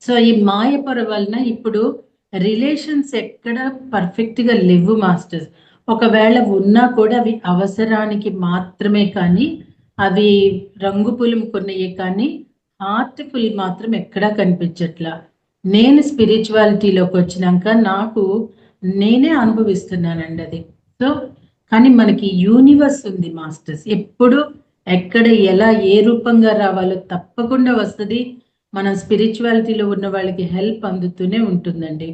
సో ఈ మాయ పొర వలన ఇప్పుడు రిలేషన్స్ ఎక్కడ పర్ఫెక్ట్ గా లేవు మాస్టర్స్. ఒకవేళ ఉన్నా కూడా అవి అవసరానికి మాత్రమే, కానీ అవి రంగు పులుముకున్నయే కానీ హార్ట్ఫుల్ మాత్రం ఎక్కడా కనిపించట్లా. నేను స్పిరిచువాలిటీలోకి వచ్చినాక నాకు నేనే అనుభవిస్తున్నానండి అది. సో కానీ మనకి యూనివర్స్ ఉంది మాస్టర్స్, ఎప్పుడు ఎక్కడ ఎలా ఏ రూపంగా రావాలో తప్పకుండా వస్తుంది. మనం స్పిరిచువాలిటీలో ఉన్న వాళ్ళకి హెల్ప్ అందుతూనే ఉంటుందండి.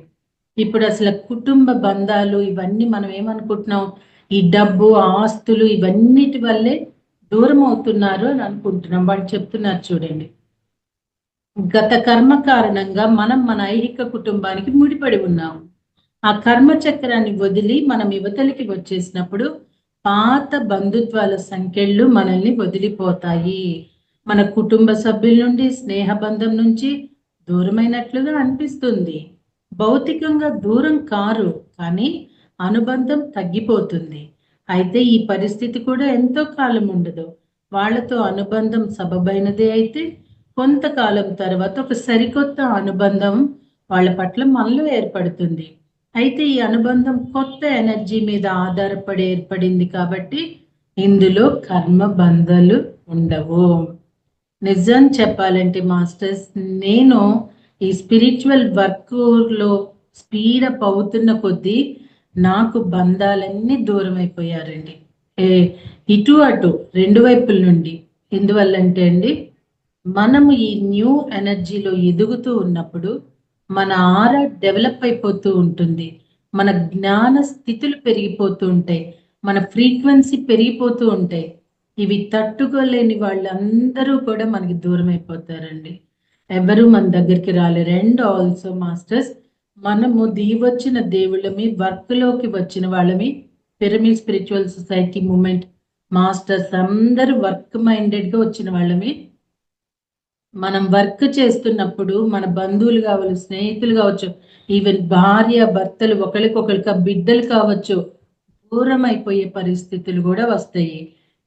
ఇప్పుడు అసలు కుటుంబ బంధాలు ఇవన్నీ మనం ఏమనుకుంటున్నాం, ఈ డబ్బు ఆస్తులు ఇవన్నిటి వల్లే దూరం అవుతున్నారు అని అనుకుంటున్నాం. వాళ్ళు చెప్తున్నారు చూడండి, గత కర్మ కారణంగా మనం మన ఐహిక కుటుంబానికి ముడిపడి ఉన్నాము. ఆ కర్మ చక్రాన్ని వదిలి మనం యువతలకి వచ్చేసినప్పుడు పాత బంధుత్వాల సంఖ్యలు మనల్ని వదిలిపోతాయి. మన కుటుంబ సభ్యుల నుండి, స్నేహ బంధం నుంచి దూరమైనట్లుగా అనిపిస్తుంది. భౌతికంగా దూరం కారు, కానీ అనుబంధం తగ్గిపోతుంది. అయితే ఈ పరిస్థితి కూడా ఎంతో కాలం ఉండదు. వాళ్ళతో అనుబంధం సబబైనదే అయితే కొంతకాలం తర్వాత ఒక సరికొత్త అనుబంధం వాళ్ళ పట్ల మనలో ఏర్పడుతుంది. అయితే ఈ అనుబంధం కొత్త ఎనర్జీ మీద ఆధారపడి ఏర్పడింది కాబట్టి ఇందులో కర్మ బంధాలు ఉండవు. నిజం చెప్పాలంటే మాస్టర్స్, నేను ఈ స్పిరిచువల్ వర్క్లో స్పీడప్ అవుతున్న కొద్దీ నాకు బంధాలన్నీ దూరం అయిపోయారండి. ఇటు అటు రెండు వైపుల నుండి. ఎందువల్లంటే అండి, మనము ఈ న్యూ ఎనర్జీలో ఎదుగుతూ ఉన్నప్పుడు మన ఆరా డెవలప్ అయిపోతూ ఉంటుంది. మన జ్ఞాన స్థితులు పెరిగిపోతూ ఉంటాయి. మన ఫ్రీక్వెన్సీ పెరిగిపోతూ ఉంటాయి. ఇవి తట్టుకోలేని వాళ్ళందరూ కూడా మనకి దూరం అయిపోతారండి. ఎవరు మన దగ్గరికి రాలేరు. అండ్ ఆల్సో మాస్టర్స్, మనము వచ్చిన దేవుళ్ళమి, వర్క్లోకి వచ్చిన వాళ్ళమి, pyramid spiritual society moment masters అందరూ వర్క్ మైండెడ్గా వచ్చిన వాళ్ళమి. మనం వర్క్ చేస్తున్నప్పుడు మన బంధువులు కావచ్చు, స్నేహితులు కావచ్చు, ఈవెన్ భార్య భర్తలు ఒకరికొకరికి బిడ్డలు కావచ్చు, దూరం అయిపోయే పరిస్థితులు కూడా వస్తాయి.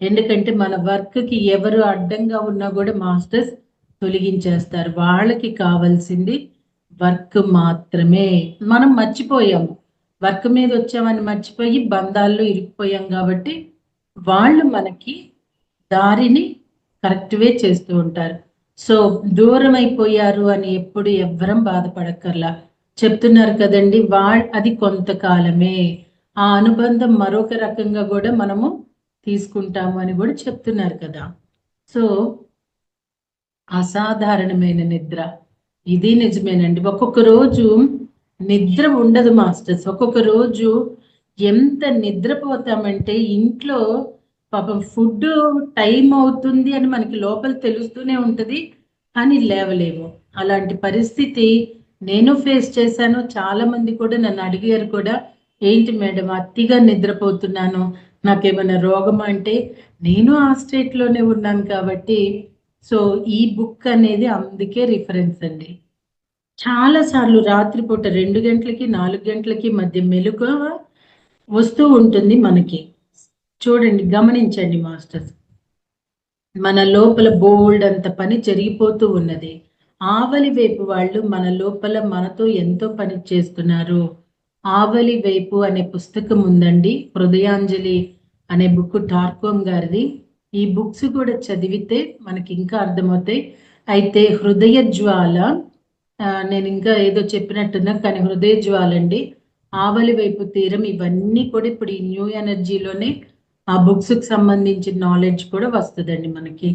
ఎందుకంటే మన వర్క్కి ఎవరు అడ్డంగా ఉన్నా కూడా మాస్టర్స్ తొలగించేస్తారు. వాళ్ళకి కావాల్సింది వర్క్ మాత్రమే. మనం మర్చిపోయాము, వర్క్ మీద వచ్చామని మర్చిపోయి బంధాల్లో ఇరికిపోయాం కాబట్టి వాళ్ళు మనకి దారిని కరెక్ట్ వే చేస్తూ ఉంటారు. సో దూరం అయిపోయారు అని ఎప్పుడు ఎవ్వరం బాధపడక్కర్లా. చెప్తున్నారు కదండి, అది కొంతకాలమే, ఆ అనుబంధం మరొక రకంగా కూడా మనము తీసుకుంటాము అని కూడా చెప్తున్నారు కదా. సో అసాధారణమైన నిద్ర, ఇది నిజమేనండి. ఒక్కొక్క రోజు నిద్ర ఉండదు మాస్టర్స్. ఒక్కొక్క రోజు ఎంత నిద్రపోతామంటే ఇంట్లో పాపం ఫుడ్ టైం అవుతుంది అని మనకి లోపల తెలుస్తూనే ఉంటుంది, కానీ లేవలేము. అలాంటి పరిస్థితి నేను ఫేస్ చేశాను. చాలా మంది కూడా నన్ను అడిగారు కూడా, ఏంటి మేడం అతిగా నిద్రపోతున్నాను, నాకేమైనా రోగం అంటే, నేను ఆ స్టేట్లోనే ఉన్నాను కాబట్టి. సో ఈ బుక్ అనేది అందుకే రిఫరెన్స్ అండి. చాలాసార్లు రాత్రిపూట 2 గంటలకి 4 గంటలకి మధ్య మెలకువ వస్తూ ఉంటుంది మనకి. చూడండి, గమనించండి మాస్టర్స్, మన లోపల బోల్డ్ అంత పని జరిగిపోతూ ఉన్నది. ఆవలి వైపు వాళ్ళు మన లోపల మనతో ఎంతో పని చేస్తున్నారు. ఆవలి వైపు అనే పుస్తకం ఉందండి, హృదయాంజలి అనే బుక్ టార్కోమ్ గారిది. ఈ బుక్స్ కూడా చదివితే మనకి ఇంకా అర్థమవుతాయి. అయితే హృదయ జ్వాల, నేను ఇంకా ఏదో చెప్పినట్టున్నా కానీ హృదయ జ్వాల అండి, ఆవలి వైపు తీరం, ఇవన్నీ కూడా ఇప్పుడు ఈ న్యూ ఎనర్జీలోనే ఆ బుక్స్ కి సంబంధించిన నాలెడ్జ్ కూడా వస్తుందండి మనకి.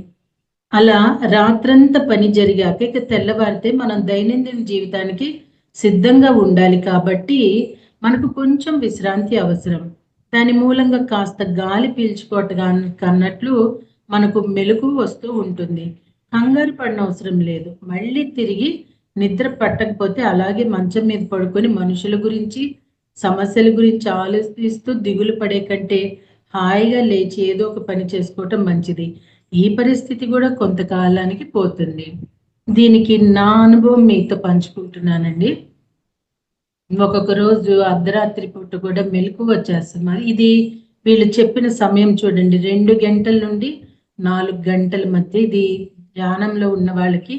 అలా రాత్రంతా పని జరిగాక ఇక తెల్లవారితే మనం దైనందిన జీవితానికి సిద్ధంగా ఉండాలి కాబట్టి మనకు కొంచెం విశ్రాంతి అవసరం. దాని మూలంగా కాస్త గాలి పీల్చుకోవటానికి అన్నట్లు మనకు మెలకు వస్తూ ఉంటుంది. కంగారు పడిన అవసరం లేదు. మళ్ళీ తిరిగి నిద్ర పట్టకపోతే అలాగే మంచం మీద పడుకొని మనుషుల గురించి, సమస్యల గురించి ఆలోచిస్తూ దిగులు పడే కంటే హాయిగా లేచి ఏదో ఒక పని చేసుకోవటం మంచిది. ఈ పరిస్థితి కూడా కొంతకాలానికి పోతుంది. దీనికి నా అనుభవం మీతో పంచుకుంటున్నానండి. ఒక్కొక్క రోజు అర్ధరాత్రి పూట కూడా మెలకు వచ్చేస్తుంది. మరి ఇది వీళ్ళు చెప్పిన సమయం చూడండి, 2 గంటల నుండి 4 గంటల మధ్య ఇది ధ్యానంలో ఉన్న వాళ్ళకి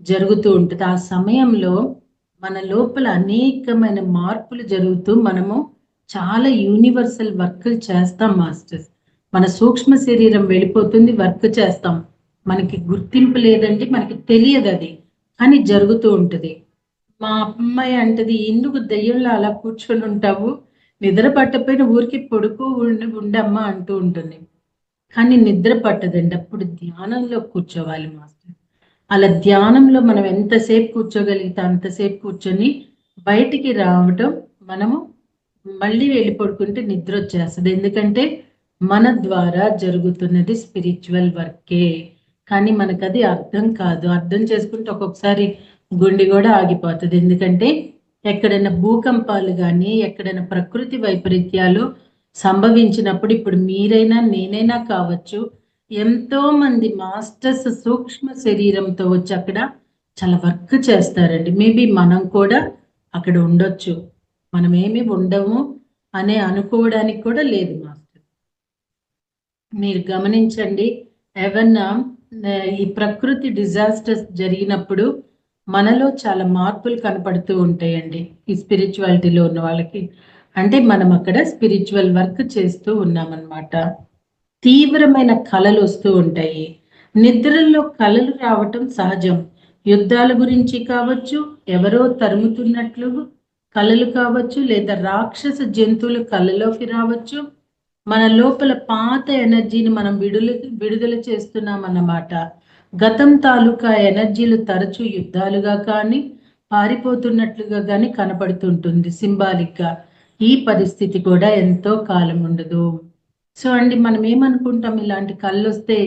జరుగుతూ ఉంటుంది. ఆ సమయంలో మన లోపల అనేకమైన మార్పులు జరుగుతూ మనము చాలా యూనివర్సల్ వర్క్లు చేస్తాం మాస్టర్స్. మన సూక్ష్మ శరీరం వెళ్ళిపోతుంది, వర్క్ చేస్తాం. మనకి గుర్తింపు లేదంటే మనకి తెలియదు అది, కానీ జరుగుతూ ఉంటుంది. మా అమ్మాయి అంటది, ఎందుకు దెయ్యంలో అలా కూర్చొని ఉంటావు, నిద్ర పట్టపోయిన ఊరికి పొడుకు ఉండమ్మా అంటూ ఉంటుంది. కానీ నిద్ర పట్టదండి, అప్పుడు ధ్యానంలో కూర్చోవాలి మాస్టర్. అలా ధ్యానంలో మనం ఎంతసేపు కూర్చోగలిగితే అంతసేపు కూర్చొని బయటికి రావటం, మనము మళ్ళీ వెళ్ళి పడుకుంటే నిద్ర వచ్చేస్తుంది. ఎందుకంటే మన ద్వారా జరుగుతున్నది స్పిరిచువల్ వర్కే, కానీ మనకు అది అర్థం కాదు. అర్థం చేసుకుంటే ఒక్కొక్కసారి గుండె కూడా ఆగిపోతుంది. ఎందుకంటే ఎక్కడైనా భూకంపాలు కానీ ఎక్కడైనా ప్రకృతి వైపరీత్యాలు సంభవించినప్పుడు, ఇప్పుడు మీరైనా నేనైనా కావచ్చు, ఎంతో మంది మాస్టర్స్ సూక్ష్మ శరీరంతో వచ్చి అక్కడ చాలా వర్క్ చేస్తారండి. మేబీ మనం కూడా అక్కడ ఉండొచ్చు, మనం ఏమి ఉండము అనే అనుకోవడానికి కూడా లేదు మాస్టర్. మీరు గమనించండి, ఏమన్నా ఈ ప్రకృతి డిజాస్టర్స్ జరిగినప్పుడు మనలో చాలా మార్పులు కనపడుతూ ఉంటాయండి ఈ స్పిరిచువాలిటీలో ఉన్న వాళ్ళకి. అంటే మనం అక్కడ స్పిరిచువల్ వర్క్ చేస్తూ ఉన్నామన్నమాట. తీవ్రమైన కళలు వస్తూ ఉంటాయి. నిద్రల్లో కళలు రావటం సహజం. యుద్ధాల గురించి కావచ్చు, ఎవరో తరుముతున్నట్లు కళలు కావచ్చు, లేదా రాక్షస జంతువులు కళలోకి రావచ్చు. మన లోపల పాత ఎనర్జీని మనం విడుదల చేస్తున్నామన్నమాట. గతం తాలూకా ఎనర్జీలు తరచూ యుద్ధాలుగా కానీ పారిపోతున్నట్లుగా కానీ కనపడుతుంటుంది సింబాలిక్ గా. ఈ పరిస్థితి కూడా ఎంతో కాలం ఉండదు. సో అండి, మనం ఏమనుకుంటాం, ఇలాంటి కళ్ళు వస్తే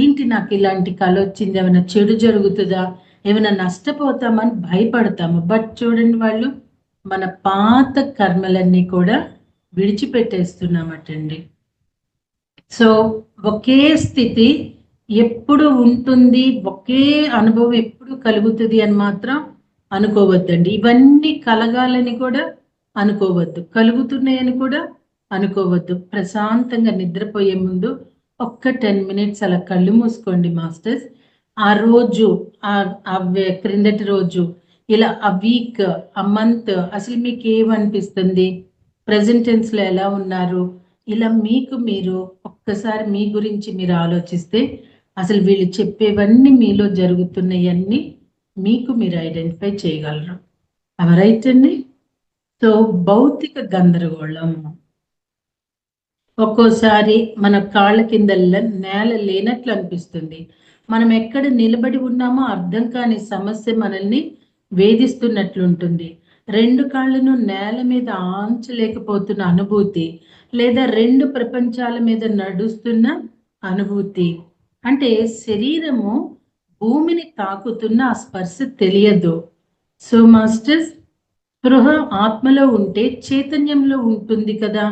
ఏంటి నాకు ఇలాంటి కళ వచ్చింది, ఏమైనా చెడు జరుగుతుందా, ఏమైనా నష్టపోతామని భయపడతాము. బట్ చూడండి, వాళ్ళు మన పాత కర్మలన్నీ కూడా విడిచిపెట్టేస్తున్నామటండి. సో ఒకే స్థితి ఎప్పుడు ఉంటుంది, ఒకే అనుభవం ఎప్పుడు కలుగుతుంది అని మాత్రం అనుకోవద్దండి. ఇవన్నీ కలగాలని కూడా అనుకోవద్దు, కలుగుతున్నాయని కూడా అనుకోవద్దు. ప్రశాంతంగా నిద్రపోయే ముందు ఒక్క 10 మినిట్స్ అలా కళ్ళు మూసుకోండి మాస్టర్స్. ఆ రోజు, ఆ క్రిందటి రోజు, ఇలా ఆ వీక్, ఆ మంత్ అసలు మీకు ఏమనిపిస్తుంది, ప్రెజెంట్ టెన్స్ లో ఎలా ఉన్నారు, ఇలా మీకు మీరు ఒక్కసారి మీ గురించి మీరు ఆలోచిస్తే అసలు వీళ్ళు చెప్పేవన్నీ మీలో జరుగుతున్నాయన్నీ మీకు మీరు ఐడెంటిఫై చేయగలరు. ఎవరైతే సో భౌతిక గందరగోళం, ఒక్కోసారి మన కాళ్ళ కింద నేల లేనట్లు అనిపిస్తుంది. మనం ఎక్కడ నిలబడి ఉన్నామో అర్థం కాని సమస్య మనల్ని వేధిస్తున్నట్లుంటుంది. 2 కాళ్ళను నేల మీద ఆంచలేకపోతున్న అనుభూతి, లేదా 2 ప్రపంచాల మీద నడుస్తున్న అనుభూతి. అంటే శరీరము భూమిని తాకుతున్న ఆ స్పర్శ తెలియదు. సో మాస్టర్స్, స్పృహ ఆత్మలో ఉంటే చైతన్యంలో ఉంటుంది కదా,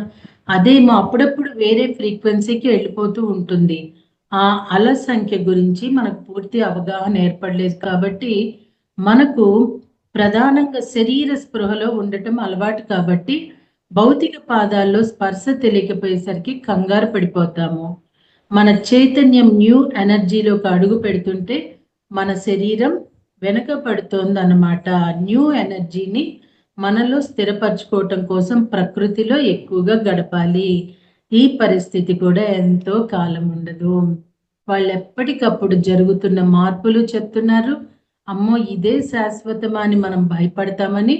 అదేమో అప్పుడప్పుడు వేరే ఫ్రీక్వెన్సీకి వెళ్ళిపోతూ ఉంటుంది. ఆ అల సంఖ్య గురించి మనకు పూర్తి అవగాహన ఏర్పడలేదు కాబట్టి మనకు ప్రధానంగా శరీర స్పృహలో ఉండటం అలవాటు కాబట్టి భౌతిక పాదాల్లో స్పర్శ తెలియకపోయేసరికి కంగారు పడిపోతాము. మన చైతన్యం న్యూ ఎనర్జీలోకి అడుగు పెడుతుంటే మన శరీరం వెనక పడుతోంది అన్నమాట. న్యూ ఎనర్జీని మనలో స్థిరపరచుకోవటం కోసం ప్రకృతిలో ఎక్కువగా గడపాలి. ఈ పరిస్థితి కూడా ఎంతో కాలం ఉండదు. వాళ్ళు ఎప్పటికప్పుడు జరుగుతున్న మార్పులు చెప్తున్నారు. అమ్మో ఇదే శాశ్వతమా అని మనం భయపడతామని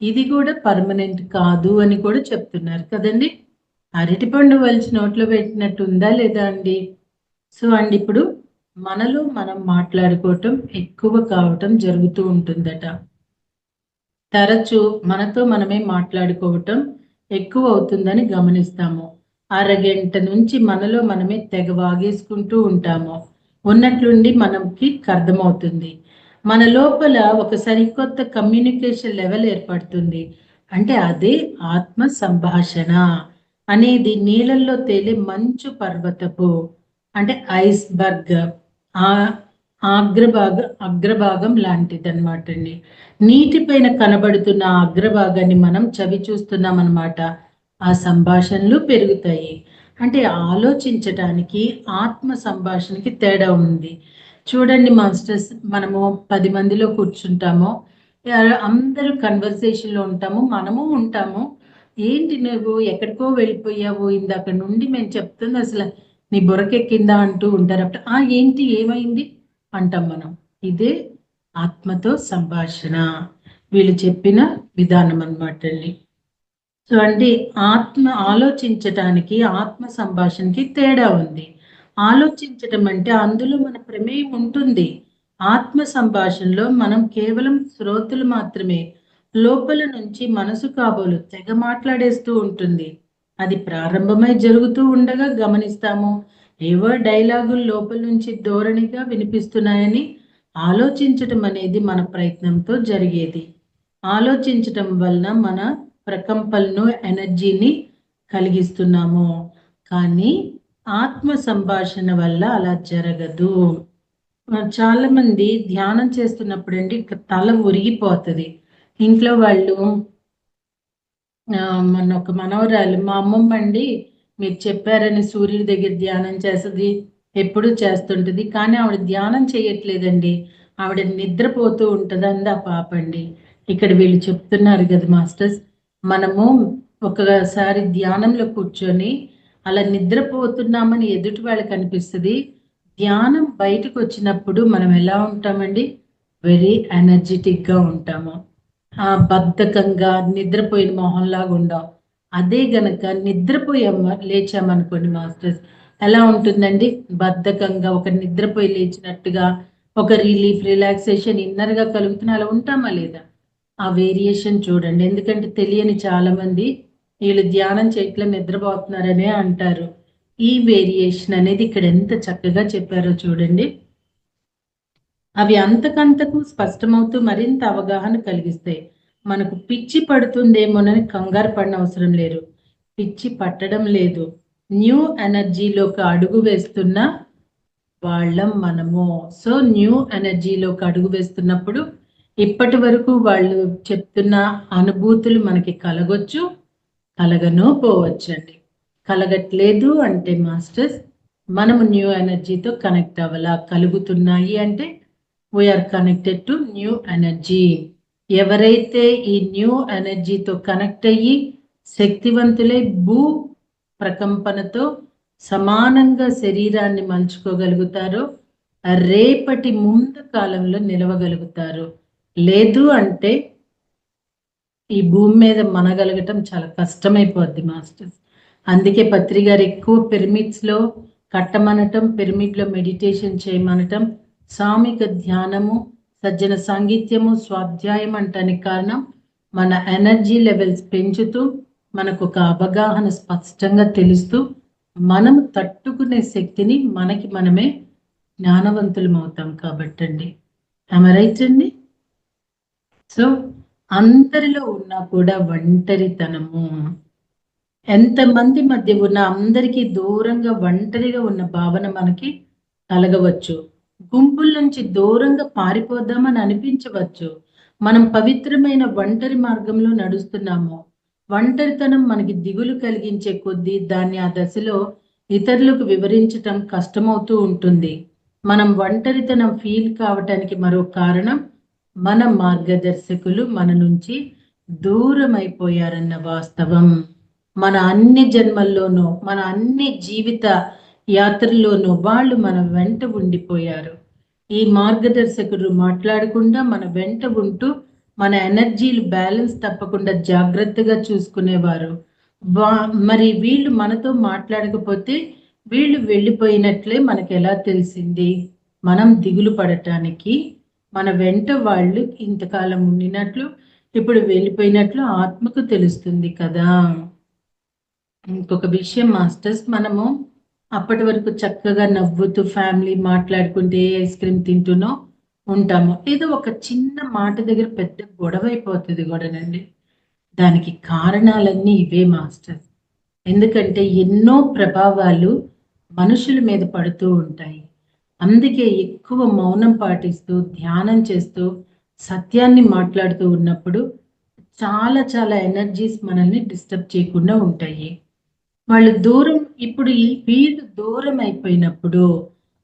ఇది కూడా పర్మనెంట్ కాదు అని కూడా చెప్తున్నారు కదండి. అరటిపండు వలిచి నోట్లో పెట్టినట్టు ఉందా లేదా అండి? సో అండి ఇప్పుడు మనలో మనం మాట్లాడుకోవటం ఎక్కువ కావటం జరుగుతూ ఉంటుందట. తరచూ మనతో మనమే మాట్లాడుకోవటం ఎక్కువ అవుతుందని గమనిస్తాము. అరగంట నుంచి మనలో మనమే తెగ వాగేసుకుంటూ ఉంటాము. ఉన్నట్లుండి మనకి అర్థమవుతుంది. మన లోపల ఒక సరికొత్త కమ్యూనికేషన్ లెవెల్ ఏర్పడుతుంది. అంటే అదే ఆత్మ సంభాషణ అనేది నీళ్ళల్లో తేలే మంచు పర్వతపు అంటే ఐస్బర్గ్ ఆ అగ్రభాగం లాంటిదన్నమాట అండి. నీటిపైన కనబడుతున్న అగ్రభాగాన్ని మనం చవి చూస్తున్నాం అన్నమాట. ఆ సంభాషణలు పెరుగుతాయి. అంటే ఆలోచించటానికి ఆత్మ సంభాషణకి తేడా ఉంది. చూడండి మాస్టర్స్, మనము 10 మందిలో కూర్చుంటాము, అందరూ కన్వర్సేషన్లో ఉంటాము, మనము ఉంటాము. ఏంటి నువ్వు ఎక్కడికో వెళ్ళిపోయావు, ఇందాక నుండి మేము చెప్తుంది అసలు నీ బుర్రకెక్కిందా అంటూ ఉంటారు. ఏంటి ఏమైంది అంటాం మనం. ఇదే ఆత్మతో సంభాషణ, వీళ్ళు చెప్పిన విధానం అన్నమాట అండి. సో అంటే ఆలోచించటానికి ఆత్మ సంభాషణకి తేడా ఉంది. ఆలోచించటం అంటే అందులో మన ప్రమేయం ఉంటుంది. ఆత్మ సంభాషణలో మనం కేవలం శ్రోతలు మాత్రమే. లోపల నుంచి మనసు కాబోలు తెగ మాట్లాడేస్తూ ఉంటుంది. అది ప్రారంభమై జరుగుతూ ఉండగా గమనిస్తాము. ఏవో డైలాగులు లోపల నుంచి ధోరణిగా వినిపిస్తున్నాయని ఆలోచించటం అనేది మన ప్రయత్నంతో జరిగేది. ఆలోచించటం వలన మన ప్రకంపనను ఎనర్జీని కలిగిస్తున్నాము. కానీ ఆత్మ సంభాషణ వల్ల అలా జరగదు. చాలా మంది ధ్యానం చేస్తున్నప్పుడు అండి తల ఉరిగిపోతుంది. ఇంట్లో వాళ్ళు మన ఒక మనవరాలు, మా అమ్మమ్మ అండి మీరు చెప్పారని సూర్యుడి దగ్గర ధ్యానం చేస్తుంది, ఎప్పుడు చేస్తుంటుంది. కానీ ఆవిడ ధ్యానం చేయట్లేదండి, ఆవిడ నిద్రపోతూ ఉంటుంది అంది ఆ పాప అండి. ఇక్కడ వీళ్ళు చెప్తున్నారు కదా మాస్టర్స్, మనము ఒకసారి ధ్యానంలో కూర్చొని అలా నిద్రపోతున్నామని ఎదుటి వాళ్ళకి అనిపిస్తుంది. ధ్యానం బయటకు వచ్చినప్పుడు మనం ఎలా ఉంటామండి? వెరీ ఎనర్జెటిక్గా ఉంటాము. బద్ధకంగా నిద్రపోయిన మొహంలాగా ఉండం. అదే గనక నిద్రపోయాము లేచామనుకోండి మాస్టర్స్, ఎలా ఉంటుందండి? బద్ధకంగా, ఒక నిద్రపోయి లేచినట్టుగా, ఒక రిలాక్సేషన్ ఇన్నర్గా కలుగుతున్న అలా ఉంటామా లేదా? ఆ వేరియేషన్ చూడండి. ఎందుకంటే తెలియని చాలా మంది వీళ్ళు ధ్యానం చేయట్లే నిద్రపోతున్నారనే అంటారు. ఈ వేరియేషన్ అనేది ఇక్కడ ఎంత చక్కగా చెప్పారో చూడండి. అవి అంతకంతకు స్పష్టమవుతూ మరింత అవగాహన కలిగిస్తాయి. మనకు పిచ్చి పడుతుందేమోనని కంగారు పడిన అవసరం లేదు. పిచ్చి పట్టడం లేదు. న్యూ ఎనర్జీలోకి అడుగు వేస్తున్న వాళ్ళం మనము. సో న్యూ ఎనర్జీలోకి అడుగు వేస్తున్నప్పుడు ఇప్పటి వరకు వాళ్ళు చెప్తున్న అనుభూతులు మనకి కలగొచ్చు, కలగను పోవచ్చండి. కలగట్లేదు అంటే మాస్టర్స్ మనము న్యూ ఎనర్జీతో కనెక్ట్ అవ్వాలా. కలుగుతున్నాయి అంటే we are connected to new energy. ఎవరైతే ఈ న్యూ ఎనర్జీతో కనెక్ట్ అయ్యి శక్తివంతులై భూ ప్రకంపనతో సమానంగా శరీరాన్ని మలుచుకోగలుగుతారో రేపటి ముందు కాలంలో నిలవగలుగుతారు. లేదు అంటే ఈ భూమి మీద మనగలగటం చాలా కష్టమైపోద్ది మాస్టర్స్. అందుకే పత్రి గారు ఎక్కువ పిరమిడ్స్లో కట్టమనటం, పిరమిడ్లో మెడిటేషన్ చేయమనటం, సామిక ధ్యానము, సజ్జన సాంగీత్యము, స్వాధ్యాయం అంటానికి కారణం మన ఎనర్జీ లెవెల్స్ పెంచుతూ మనకు ఒక అవగాహన స్పష్టంగా తెలుస్తూ మనం తట్టుకునే శక్తిని మనకి మనమే జ్ఞానవంతులం అవుతాం కాబట్టండి. రైట్ అండి. సో అందరిలో ఉన్నా కూడా ఒంటరితనము, ఎంతమంది మధ్య ఉన్న అందరికీ దూరంగా ఒంటరిగా ఉన్న భావన మనకి కలగవచ్చు. గుంపుల నుంచి దూరంగా పారిపోదామని అనిపించవచ్చు. మనం పవిత్రమైన ఒంటరి మార్గంలో నడుస్తున్నాము. ఒంటరితనం మనకి దిగులు కలిగించే కొద్దీ దాన్ని ఆ దశలో ఇతరులకు వివరించటం కష్టమవుతూ ఉంటుంది. మనం ఒంటరితనం ఫీల్ కావటానికి మరో కారణం మన మార్గదర్శకులు మన నుంచి దూరం అయిపోయారన్న వాస్తవం. మన అన్ని జన్మల్లోనూ, మన అన్ని జీవిత యాత్రల్లోనూ వాళ్ళు మన వెంట ఉండిపోయారు. ఈ మార్గదర్శకుడు మాట్లాడకుండా మన వెంట ఉంటూ మన ఎనర్జీలు బ్యాలెన్స్ తప్పకుండా జాగ్రత్తగా చూసుకునేవారు. మరి వీళ్ళు మనతో మాట్లాడకపోతే వీళ్ళు వెళ్ళిపోయినట్లే మనకు ఎలా తెలిసింది? మనం దిగులు పడటానికి మన వెంట వాళ్ళు ఇంతకాలం ఉండినట్లు ఇప్పుడు వెళ్ళిపోయినట్లు ఆత్మకు తెలుస్తుంది కదా. ఇంకొక విషయం మాస్టర్స్, మనము అప్పటి వరకు చక్కగా నవ్వుతూ ఫ్యామిలీ మాట్లాడుకుంటే ఐస్ క్రీమ్ తింటూనో ఉంటాము. ఏదో ఒక చిన్న మాట దగ్గర పెద్ద గొడవ అయిపోతుంది కూడానండి. దానికి కారణాలన్నీ ఇవే మాస్టర్. ఎందుకంటే ఎన్నో ప్రభావాలు మనుషుల మీద పడుతూ ఉంటాయి. అందుకే ఎక్కువ మౌనం పాటిస్తూ ధ్యానం చేస్తూ సత్యాన్ని మాట్లాడుతూ ఉన్నప్పుడు చాలా చాలా ఎనర్జీస్ మనల్ని డిస్టర్బ్ చేయకుండా ఉంటాయి. వాళ్ళు దూరం, ఇప్పుడు వీళ్ళు దూరం అయిపోయినప్పుడు,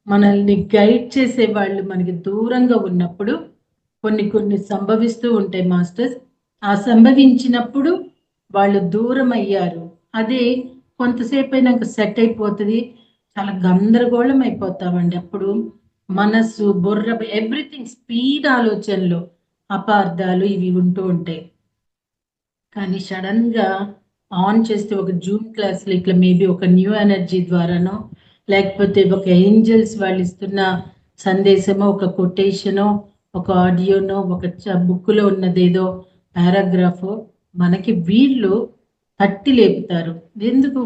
మనల్ని గైడ్ చేసే వాళ్ళు మనకి దూరంగా ఉన్నప్పుడు కొన్ని కొన్ని సంభవిస్తూ ఉంటాయి మాస్టర్స్. ఆ సంభవించినప్పుడు వాళ్ళు దూరం అయ్యారు, అదే కొంతసేపు అయినాక సెట్ అయిపోతుంది. చాలా గందరగోళం అయిపోతామండి అప్పుడు. మనసు, బుర్ర, ఎవ్రీథింగ్ స్పీడ్ ఆలోచనలు, అపార్థాలు ఇవి ఉంటూ ఉంటాయి. కానీ సడన్ గా ఆన్ చేస్తే ఒక జూమ్ క్లాస్లో ఇట్లా మేబీ ఒక న్యూ ఎనర్జీ ద్వారానో, లేకపోతే ఒక ఏంజల్స్ వాళ్ళు ఇస్తున్న సందేశమో, ఒక కొటేషనో, ఒక ఆడియోనో, ఒక బుక్లో ఉన్నదేదో పారాగ్రాఫో మనకి వీళ్ళు తట్టి లేపుతారు. ఎందుకు?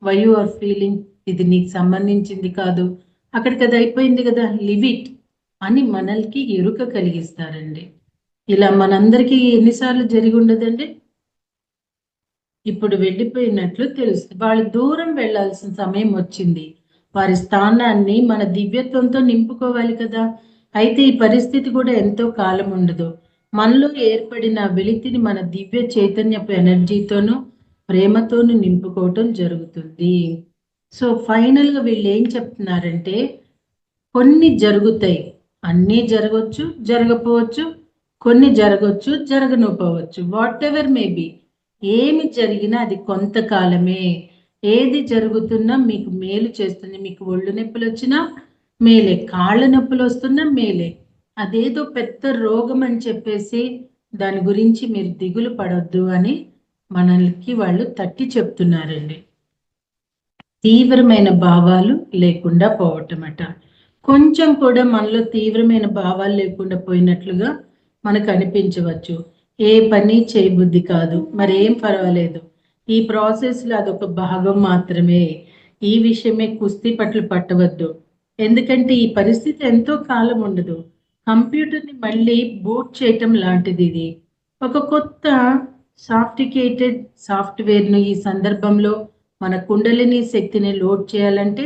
వై యు ఆర్ ఫీలింగ్, ఇది నీకు సంబంధించింది కాదు, అక్కడికి అది అయిపోయింది కదా, లివ్ ఇట్ అని మనల్కి ఎరుక కలిగిస్తారండి. ఇలా మనందరికీ ఎన్నిసార్లు జరిగి ఉండదండి. ఇప్పుడు వెళ్ళిపోయినట్లు తెలుస్తుంది. వాళ్ళు దూరం వెళ్లాల్సిన సమయం వచ్చింది. వారి స్థానాన్ని మన దివ్యత్వంతో నింపుకోవాలి కదా. అయితే ఈ పరిస్థితి కూడా ఎంతో కాలం ఉండదు. మనలో ఏర్పడిన వెలితిని మన దివ్య చైతన్యపు ఎనర్జీతోనూ ప్రేమతోనూ నింపుకోవటం జరుగుతుంది. సో ఫైనల్గా వీళ్ళు ఏం చెప్తున్నారంటే, కొన్ని జరుగుతాయి, అన్నీ జరగవచ్చు, జరగపోవచ్చు, కొన్ని జరగవచ్చు, జరగనుపోవచ్చు, వాట్ ఎవర్ మేబీ. ఏమి జరిగినా అది కొంతకాలమే. ఏది జరుగుతున్నా మీకు మేలు చేస్తుంది. మీకు ఒళ్ళు నొప్పులు వచ్చినా మేలే, కాళ్ళ నొప్పులు వస్తున్నా మేలే. అదేదో పెద్ద రోగం అని చెప్పేసి దాని గురించి మీరు దిగులు పడొద్దు అని మనల్కి వాళ్ళు తట్టి చెప్తున్నారండి. తీవ్రమైన భావాలు లేకుండా పోవటమట. కొంచెం కూడా మనలో తీవ్రమైన భావాలు లేకుండా పోయినట్లుగా మనకు అనిపించవచ్చు. ఏ పని చేయబుద్ధి కాదు, మరేం పర్వాలేదు, ఈ ప్రాసెస్లో అదొక భాగం మాత్రమే, ఈ విషయమే కుస్తీ పట్లు పట్టవద్దు. ఎందుకంటే ఈ పరిస్థితి ఎంతో కాలం ఉండదు. కంప్యూటర్ని మళ్ళీ బూట్ చేయటం లాంటిది ఇది. ఒక కొత్త సాఫ్టికేటెడ్ సాఫ్ట్వేర్ను ఈ సందర్భంలో మన కుండలిని శక్తిని లోడ్ చేయాలంటే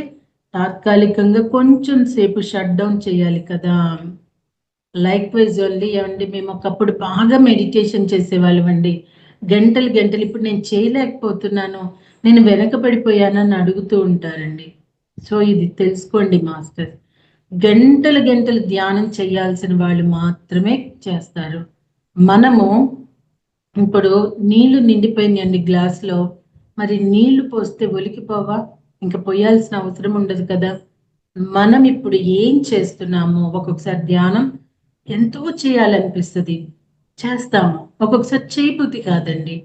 తాత్కాలికంగా కొంచెం సేపు షట్ డౌన్ చేయాలి కదా. లైక్ వైజ్ ఓన్లీ ఏమండి, మేము ఒకప్పుడు బాగా మెడిటేషన్ చేసేవాళ్ళం అండి, గంటలు గంటలు. ఇప్పుడు నేను చేయలేకపోతున్నాను, నేను వెనకబడిపోయానని అడుగుతూ ఉంటారండి. సో ఇది తెలుసుకోండి మాస్టర్, గంటలు గంటలు ధ్యానం చేయాల్సిన వాళ్ళు మాత్రమే చేస్తారు. మనము ఇప్పుడు నీళ్లు నిండిపోయినాయండి గ్లాసులో, మరి నీళ్లు పోస్తే ఒలికిపోవా? ఇంకా పోయాల్సిన అవసరం ఉండదు కదా. మనం ఇప్పుడు ఏం చేస్తున్నామో, ఒక్కొక్కసారి ధ్యానం ఎంతో చేయాలనిపిస్తుంది, చేస్తాము. ఒక్కొక్కసారి చేయబుద్ధి కాదండి,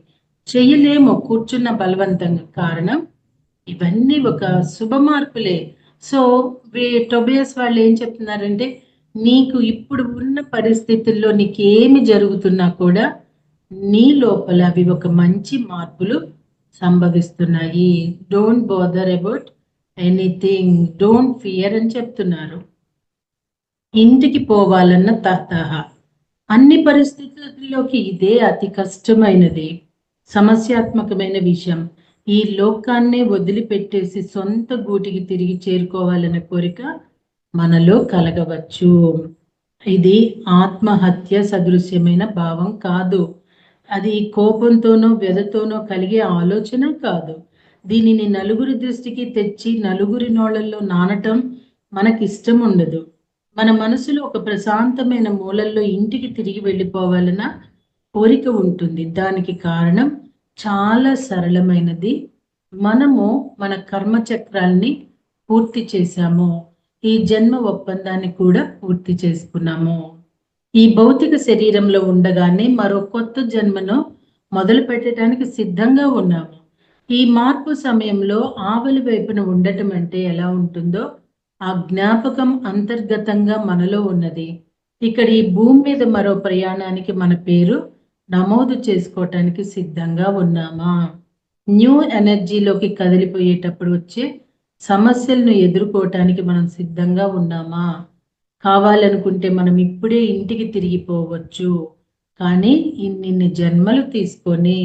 చెయ్యలేము కూర్చున్న బలవంతంగా. కారణం ఇవన్నీ ఒక శుభ మార్పులే. సో టొబియస్ వాళ్ళు ఏం చెప్తున్నారంటే, నీకు ఇప్పుడు ఉన్న పరిస్థితుల్లో నీకేమి జరుగుతున్నా కూడా నీ లోపల అవి ఒక మంచి మార్పులు సంభవిస్తున్నాయి. Don't bother about anything, don't fear అని చెప్తున్నారు. ఇంటికి పోవాలన్న తహతహ. అన్ని పరిస్థితుల్లోకి ఇదే అతి కష్టమైనది, సమస్యాత్మకమైన విషయం. ఈ లోకాన్నే వదిలిపెట్టేసి సొంత గూటికి తిరిగి చేరుకోవాలన్న కోరిక మనలో కలగవచ్చు. ఇది ఆత్మహత్య సదృశ్యమైన భావం కాదు. అది కోపంతోనో వ్యధతోనో కలిగే ఆలోచన కాదు. దీనిని నలుగురి దృష్టికి తెచ్చి నలుగురి నోళ్ళల్లో నానటం మనకిష్టం ఉండదు. మన మనసులో ఒక ప్రశాంతమైన మూలల్లో ఇంటికి తిరిగి వెళ్ళిపోవాలన్న కోరిక ఉంటుంది. దానికి కారణం చాలా సరళమైనది. మనము మన కర్మచక్రాల్ని పూర్తి చేశాము, ఈ జన్మ ఒప్పందాన్ని కూడా పూర్తి చేసుకున్నాము. ఈ భౌతిక శరీరంలో ఉండగానే మరో కొత్త జన్మను మొదలు పెట్టడానికి సిద్ధంగా ఉన్నాము. ఈ మార్పు సమయంలో ఆవలి వైపున ఉండటం అంటే ఎలా ఉంటుందో ఆ జ్ఞాపకం అంతర్గతంగా మనలో ఉన్నది. ఇక్కడ ఈ భూమి మీద మరో ప్రయాణానికి మన పేరు నమోదు చేసుకోవటానికి సిద్ధంగా ఉన్నామా? న్యూ ఎనర్జీలోకి కదిలిపోయేటప్పుడు వచ్చే సమస్యలను ఎదుర్కోవటానికి మనం సిద్ధంగా ఉన్నామా? కావాలనుకుంటే మనం ఇప్పుడే ఇంటికి తిరిగిపోవచ్చు, కానీ ఇన్ని జన్మలు తీసుకొని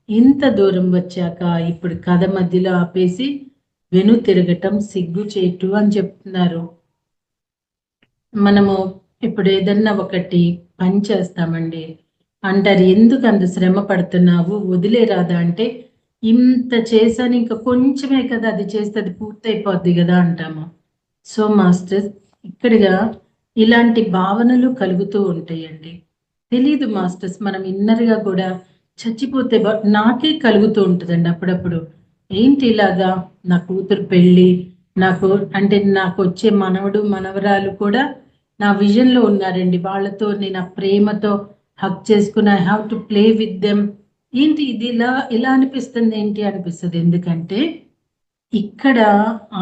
ఇంత దూరం వచ్చాక ఇప్పుడు కథ మధ్యలో ఆపేసి వెను తిరగటం సిగ్గుచేటు అని చెప్తున్నారు. మనము ఇప్పుడు ఏదన్నా ఒకటి పని చేస్తామండి, అంటారు ఎందుకు అంత శ్రమ పడుతున్నావు, వదిలేరాదా అంటే ఇంత చేశాను ఇంకా కొంచెమే కదా, అది చేస్తే అది పూర్తయిపోద్ది కదా అంటాము. సో మాస్టర్స్ ఇక్కడగా ఇలాంటి భావనలు కలుగుతూ ఉంటాయండి. తెలీదు మాస్టర్స్, మనం ఇన్నర్గా కూడా చచ్చిపోతే నాకే కలుగుతూ ఉంటుందండి అప్పుడప్పుడు. ఏంటి ఇలాగా, నా కూతురు పెళ్ళి, నాకు అంటే నాకు వచ్చే మనవడు మనవరాలు కూడా నా విజన్లో ఉన్నారండి. వాళ్ళతో నేను ఆ ప్రేమతో హక్ చేసుకుని I have to play with them. ఏంటి ఇది ఇలా అనిపిస్తుంది, ఏంటి అనిపిస్తుంది. ఎందుకంటే ఇక్కడ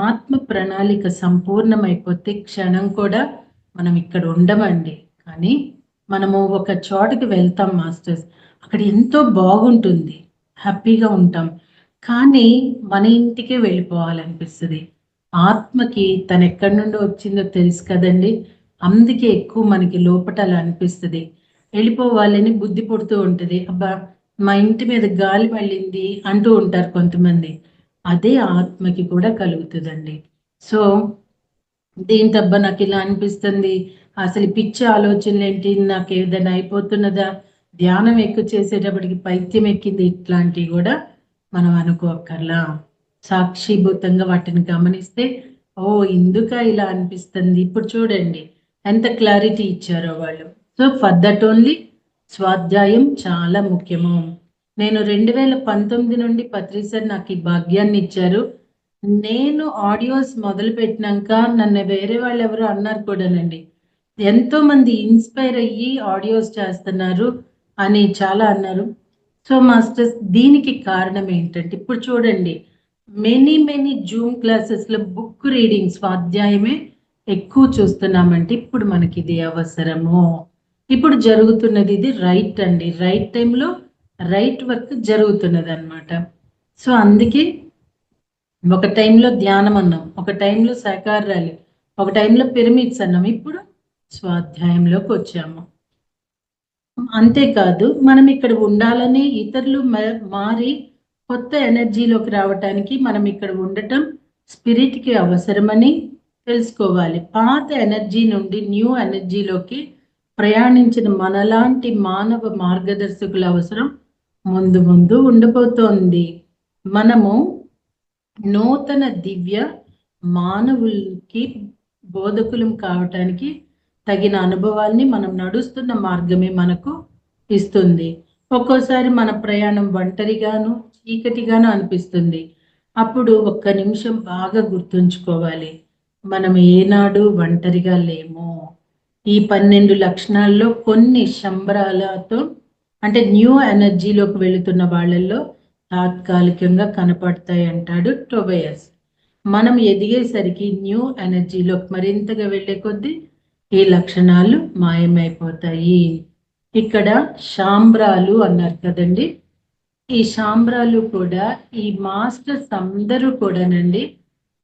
ఆత్మ ప్రణాళిక సంపూర్ణమైపోతే క్షణం కూడా మనం ఇక్కడ ఉండమండి. కానీ మనము ఒక చోటకి వెళ్తాం మాస్టర్స్, అక్కడ ఎంతో బాగుంటుంది, హ్యాపీగా ఉంటాం, కానీ మన ఇంటికే వెళ్ళిపోవాలనిపిస్తుంది. ఆత్మకి తను ఎక్కడి నుండి వచ్చిందో తెలుసు కదండి, అందుకే ఎక్కువ మనకి లోపట అలా అనిపిస్తుంది. వెళ్ళిపోవాలని బుద్ధి పుడుతూ ఉంటుంది. అబ్బా మా ఇంటి మీద గాలి వెళ్ళింది అంటూ ఉంటారు కొంతమంది. అదే ఆత్మకి కూడా కలుగుతుందండి. సో దేంటబ్బా నాకు ఇలా అనిపిస్తుంది, అసలు పిచ్చి ఆలోచనలు ఏంటి, నాకు ఏదైనా అయిపోతున్నదా, ధ్యానం ఎక్కువ చేసేటప్పటికి పైత్యం ఎక్కింది, ఇట్లాంటివి కూడా మనం అనుకోకర్లా. సాక్షిభూతంగా వాటిని గమనిస్తే ఓ ఇందుక ఇలా అనిపిస్తుంది. ఇప్పుడు చూడండి ఎంత క్లారిటీ ఇచ్చారో వాళ్ళు. సో ఫర్ దట్ ఓన్లీ స్వాధ్యాయం చాలా ముఖ్యము. నేను 2019 నుండి పత్రిసర్ నాకు ఈ భాగ్యాన్ని ఇచ్చారు. నేను ఆడియోస్ మొదలు పెట్టినాక నన్ను వేరే వాళ్ళు ఎవరు అన్నారు కూడానండి, ఎంతో మంది ఇన్స్పైర్ అయ్యి ఆడియోస్ చేస్తున్నారు అని చాలా అన్నారు. సో మాస్టర్స్ దీనికి కారణం ఏంటంటే ఇప్పుడు చూడండి, మెనీ జూమ్ క్లాసెస్లో బుక్ రీడింగ్ స్వాధ్యాయమే ఎక్కువ చూస్తున్నామంటే ఇప్పుడు మనకి ఇది అవసరము. ఇప్పుడు జరుగుతున్నది ఇది రైట్ అండి, రైట్ టైంలో రైట్ వర్క్ జరుగుతున్నది అనమాట. సో అందుకే ఒక టైంలో ధ్యానం అన్నాం, ఒక టైంలో సాకార ర్యాలీ, ఒక టైంలో పిరమిడ్స్ అన్నాం, ఇప్పుడు స్వాధ్యాయంలోకి వచ్చాము. అంతేకాదు మనం ఇక్కడ ఉండాలని ఇతరులు మారి కొత్త ఎనర్జీలోకి రావటానికి మనం ఇక్కడ ఉండటం స్పిరిట్కి అవసరమని తెలుసుకోవాలి. పాత ఎనర్జీ నుండి న్యూ ఎనర్జీలోకి ప్రయాణించిన మనలాంటి మానవ మార్గదర్శకుల అవసరం ముందు ముందు ఉండబోతోంది. మనము నూతన దివ్య మానవులకి బోధకులం కావటానికి తగిన అనుభవాల్ని మనం నడుస్తున్న మార్గమే మనకు ఇస్తుంది. ఒక్కోసారి మన ప్రయాణం ఒంటరిగాను చీకటిగాను అనిపిస్తుంది. అప్పుడు ఒక్క నిమిషం బాగా గుర్తుంచుకోవాలి, మనం ఏనాడు ఒంటరిగా లేము. ఈ 12 లక్షణాల్లో కొన్ని సంబరాలతో అంటే న్యూ ఎనర్జీలోకి వెళుతున్న వాళ్ళల్లో తాత్కాలికంగా కనపడతాయి అంటాడు టోబియాస్. మనం ఎదిగేసరికి న్యూ ఎనర్జీలోకి మరింతగా వెళ్ళే కొద్దీ ఈ లక్షణాలు మాయమైపోతాయి. ఇక్కడ శాంబ్రాలు అన్నారు కదండి, ఈ శాంబ్రాలు కూడా ఈ మాస్టర్స్ అందరూ కూడానండి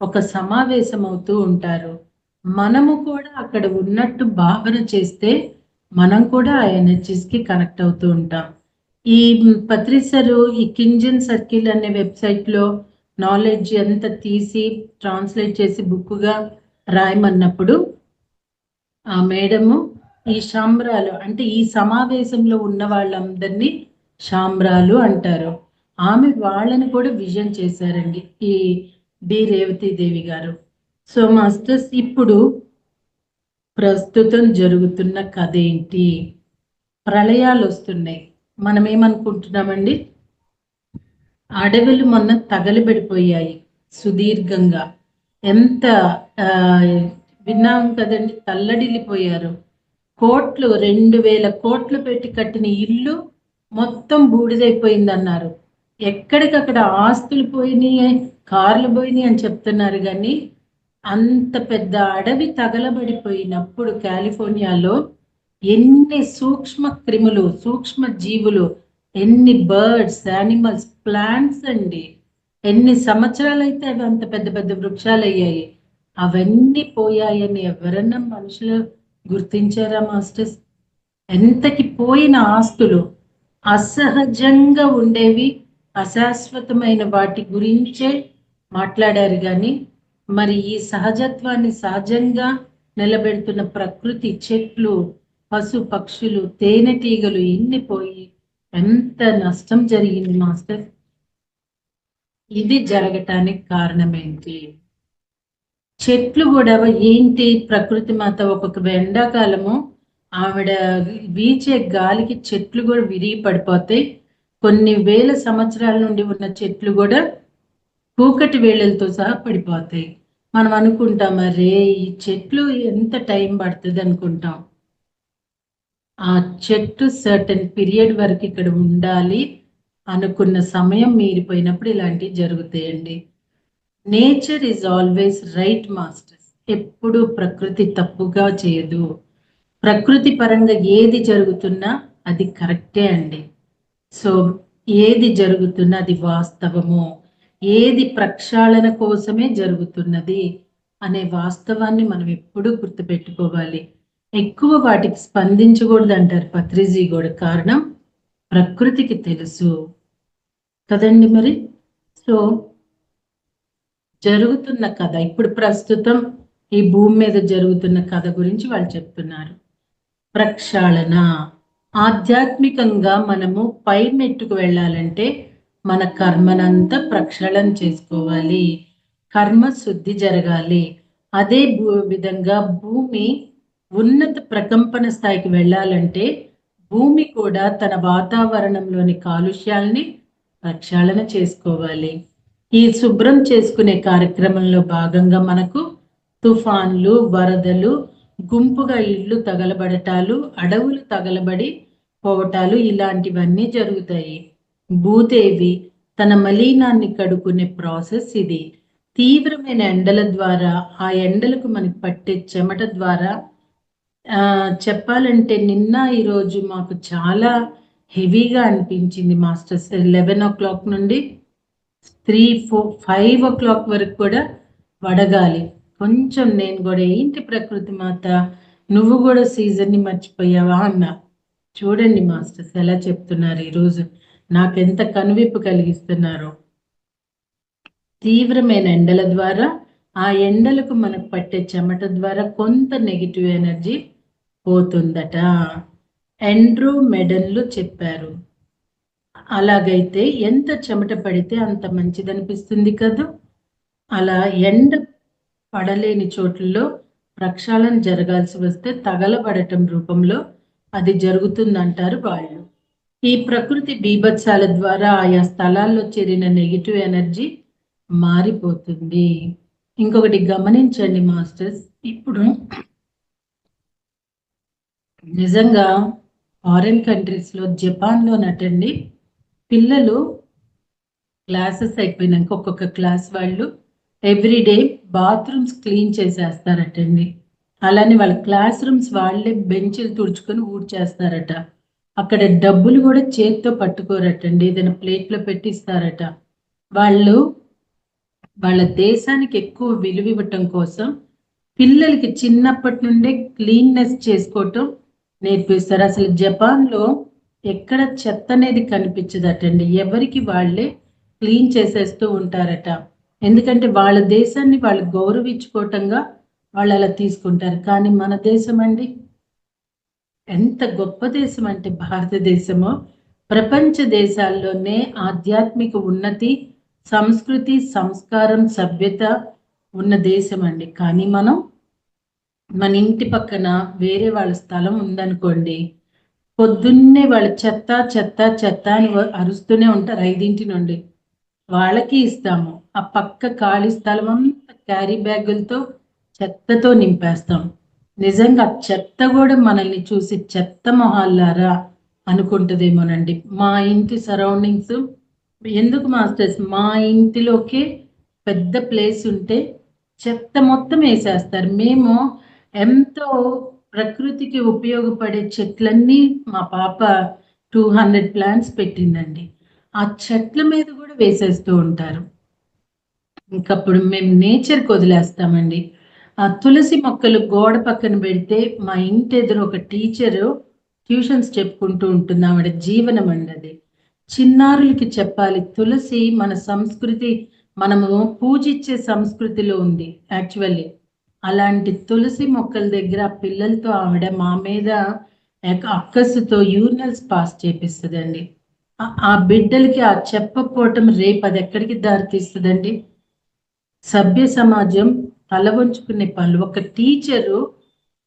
ఒక సమావేశం అవుతూ ఉంటారు. మనము కూడా అక్కడ ఉన్నట్టు భావన చేస్తే మనం కూడా ఆ ఎనర్జీస్కి కనెక్ట్ అవుతూ ఉంటాం. ఈ పత్రిసరు ఈ కింజన్ సర్కిల్ అనే వెబ్సైట్లో నాలెడ్జ్ అంతా తీసి ట్రాన్స్లేట్ చేసి బుక్గా రాయమన్నప్పుడు ఆ మేడము ఈ శాంబ్రాలు అంటే ఈ సమావేశంలో ఉన్న వాళ్ళందరినీ శాంబ్రాలు అంటారు. ఆమె వాళ్ళని కూడా విజన్ చేశారండి ఈ డి రేవతీదేవి గారు. సో మాస్టర్స్ ఇప్పుడు ప్రస్తుతం జరుగుతున్న కథ ఏంటి, ప్రళయాలు వస్తున్నాయి. మనం ఏమనుకుంటున్నామండి, అడవులు మొన్న తగలబడిపోయాయి సుదీర్ఘంగా, ఎంత విన్నాం కదండి, తల్లడిల్లిపోయారు. కోట్లు 2000 కోట్లు పెట్టి కట్టిన ఇల్లు మొత్తం బూడిదైపోయిందన్నారు. ఎక్కడికక్కడ ఆస్తులు పోయినాయి, కార్లు పోయినాయి అని చెప్తున్నారు కానీ అంత పెద్ద అడవి తగలబడిపోయినప్పుడు కాలిఫోర్నియాలో ఎన్ని సూక్ష్మ క్రిములు, సూక్ష్మ జీవులు, ఎన్ని బర్డ్స్, యానిమల్స్, ప్లాంట్స్ అండి, ఎన్ని సంవత్సరాలు అయితే అవి అంత పెద్ద పెద్ద వృక్షాలు అయ్యాయి. అవన్నీ పోయాయని ఎవరన్నా మనుషులు గుర్తించారా మాస్టర్స్? ఎంతకి పోయిన ఆస్తులు అసహజంగా ఉండేవి, అశాశ్వతమైన వాటి గురించే మాట్లాడారు కానీ మరి ఈ సహజత్వాన్ని సహజంగా నిలబెడుతున్న ప్రకృతి, చెట్లు, పశు పక్షులు, తేనెటీగలు ఇన్ని పోయి ఎంత నష్టం జరిగింది మాస్టర్. ఇది జరగటానికి కారణం ఏంటి? చెట్లు కూడా ఏంటి, ప్రకృతి మాత ఒక్కొక్క ఎండాకాలము ఆవిడ వీచే గాలికి చెట్లు కూడా విరిగి పడిపోతాయి. కొన్ని వేల సంవత్సరాల నుండి ఉన్న చెట్లు కూడా కూకటి వేళలతో సహా పడిపోతాయి. మనం అనుకుంటాం అరే ఈ చెట్లు ఎంత టైం పడుతుంది అనుకుంటాం. ఆ చెట్టు సర్టన్ పీరియడ్ వరకు ఇక్కడ ఉండాలి అనుకున్న సమయం మీరిపోయినప్పుడు ఇలాంటివి జరుగుతాయండి. Nature is always right masters. ఎప్పుడు ప్రకృతి తప్పుగా చేయదు. ప్రకృతి పరంగా ఏది జరుగుతున్నా అది కరెక్టే అండి. సో ఏది జరుగుతున్నా అది వాస్తవము, ఏది ప్రక్షాళన కోసమే జరుగుతున్నది అనే వాస్తవాన్ని మనం ఎప్పుడూ గుర్తుపెట్టుకోవాలి. ఎక్కువ వాటికి స్పందించకూడదు అంటారు పత్రిజీ కూడా. కారణం ప్రకృతికి తెలుసు కదండి మరి. సో జరుగుతున్న కథ, ఇప్పుడు ప్రస్తుతం ఈ భూమి మీద జరుగుతున్న కథ గురించి వాళ్ళు చెప్తున్నారు. ప్రక్షాళన, ఆధ్యాత్మికంగా మనము పై మెట్టుకు వెళ్ళాలంటే మన కర్మనంతా ప్రక్షాళన చేసుకోవాలి, కర్మ శుద్ధి జరగాలి. అదే విధంగా భూమి ఉన్నత ప్రకంపన స్థాయికి వెళ్ళాలంటే భూమి కూడా తన వాతావరణంలోని కాలుష్యాల్ని ప్రక్షాళన చేసుకోవాలి. ఈ శుభ్రం చేసుకునే కార్యక్రమంలో భాగంగా మనకు తుఫాన్లు, వరదలు, గుంపుగా ఇళ్ళు తగలబడటాలు, అడవులు తగలబడి పోవటాలు ఇలాంటివన్నీ జరుగుతాయి. భూదేవి తన మలీనాన్ని కడుక్కునే ప్రాసెస్ ఇది. తీవ్రమైన ఎండల ద్వారా, ఆ ఎండలకు మనకి పట్టే చెమట ద్వారా, చెప్పాలంటే నిన్న ఈరోజు మాకు చాలా హెవీగా అనిపించింది మాస్టర్స్. 11 o'clock నుండి 3, 4, 5 o'clock వరకు కూడా వడగాలి. కొంచెం నేను కూడా ఏంటి ప్రకృతి మాత నువ్వు కూడా సీజన్ని మర్చిపోయావా అన్నా. చూడండి మాస్టర్స్ ఎలా చెప్తున్నారు ఈరోజు, నాకెంత కనువిప్పు కలిగిస్తున్నారో. తీవ్రమైన ఎండల ద్వారా, ఆ ఎండలకు మనకు పట్టే చెమట ద్వారా కొంత నెగిటివ్ ఎనర్జీ పోతుందట. ఎండ్రూ మెడన్లు చెప్పారు. అలాగైతే ఎంత చెమట పడితే అంత మంచిదనిపిస్తుంది కదా. అలా ఎండ పడలేని చోట్లలో ప్రక్షాళన జరగాల్సి వస్తే తగలబడటం రూపంలో అది జరుగుతుందంటారు వాళ్ళు. ఈ ప్రకృతి బీభత్సాల ద్వారా ఆయా స్థలాల్లో చేరిన నెగిటివ్ ఎనర్జీ మారిపోతుంది. ఇంకొకటి గమనించండి మాస్టర్స్, ఇప్పుడు నిజంగా ఫారిన్ కంట్రీస్లో, జపాన్లో నటండి, పిల్లలు క్లాసెస్ అయిపోయినాక ఒక్కొక్క క్లాస్ వాళ్ళు ఎవ్రీడే బాత్రూమ్స్ క్లీన్ చేసేస్తారటండి. అలానే వాళ్ళ క్లాస్ రూమ్స్ వాళ్ళే బెంచ్లు తుడుచుకొని ఊడ్చేస్తారట. అక్కడ డబ్బులు కూడా చేతితో పట్టుకోరటండి, ఏదైనా ప్లేట్లో పెట్టిస్తారట. వాళ్ళు వాళ్ళ దేశానికి ఎక్కువ విలువ ఇవ్వటం కోసం పిల్లలకి చిన్నప్పటి నుండే క్లీన్నెస్ చేసుకోవటం నేర్పిస్తారు. అసలు జపాన్లో ఎక్కడ చెత్త అనేది కనిపించదటండి, ఎవరికి వాళ్ళే క్లీన్ చేసేస్తూ ఉంటారట. ఎందుకంటే వాళ్ళ దేశాన్ని వాళ్ళు గౌరవించుకోవటంగా వాళ్ళు అలా తీసుకుంటారు. కానీ మన దేశం అండి, ఎంత గొప్ప దేశం అంటే భారతదేశమో ప్రపంచ దేశాల్లోనే ఆధ్యాత్మిక ఉన్నతి, సంస్కృతి, సంస్కారం, సభ్యత ఉన్న దేశం అండి. కానీ మనం మన ఇంటి పక్కన వేరే వాళ్ళ స్థలం ఉందనుకోండి, పొద్దున్నే వాళ్ళు చెత్త చెత్త చెత్త అని అరుస్తూనే ఉంటారు 5 నుండి. వాళ్ళకి ఇస్తాము. ఆ పక్క ఖాళీ స్థలం అంతా క్యారీ బ్యాగులతో చెత్తతో నింపేస్తాం. నిజంగా చెత్త కూడా మనల్ని చూసి చెత్త మొహాలారా అనుకుంటదేమోనండి. మా ఇంటి సరౌండింగ్స్ ఎందుకు మాస్టర్స్, మా ఇంటిలోకే పెద్ద ప్లేస్ ఉంటే చెత్త మొత్తం వేసేస్తారు. మేము ఎంతో ప్రకృతికి ఉపయోగపడే చెట్లన్నీ మా పాప 200 ప్లాంట్స్ పెట్టిందండి. ఆ చెట్ల మీద కూడా వేసేస్తూ ఉంటారు. ఇంకప్పుడు మేము నేచర్కి వదిలేస్తామండి. ఆ తులసి మొక్కలు గోడ పక్కన పెడితే మా ఇంటి ఎదురు ఒక టీచరు ట్యూషన్స్ చెప్పుకుంటూ ఉంటుంది. ఆవిడ జీవనం అండి అది. చిన్నారులకి చెప్పాలి, తులసి మన సంస్కృతి, మనము పూజించే సంస్కృతిలో ఉంది యాక్చువల్లీ. అలాంటి తులసి మొక్కల దగ్గర పిల్లలతో ఆవిడ మా మీద అక్కసుతో యూరినల్స్ పాస్ చేపిస్తుందండి. ఆ బిడ్డలకి ఆ చెప్పపోవటం రేపు అది ఎక్కడికి దారి తీస్తుందండి? సభ్య సమాజం తలవంచుకునే పనులు. ఒక టీచరు,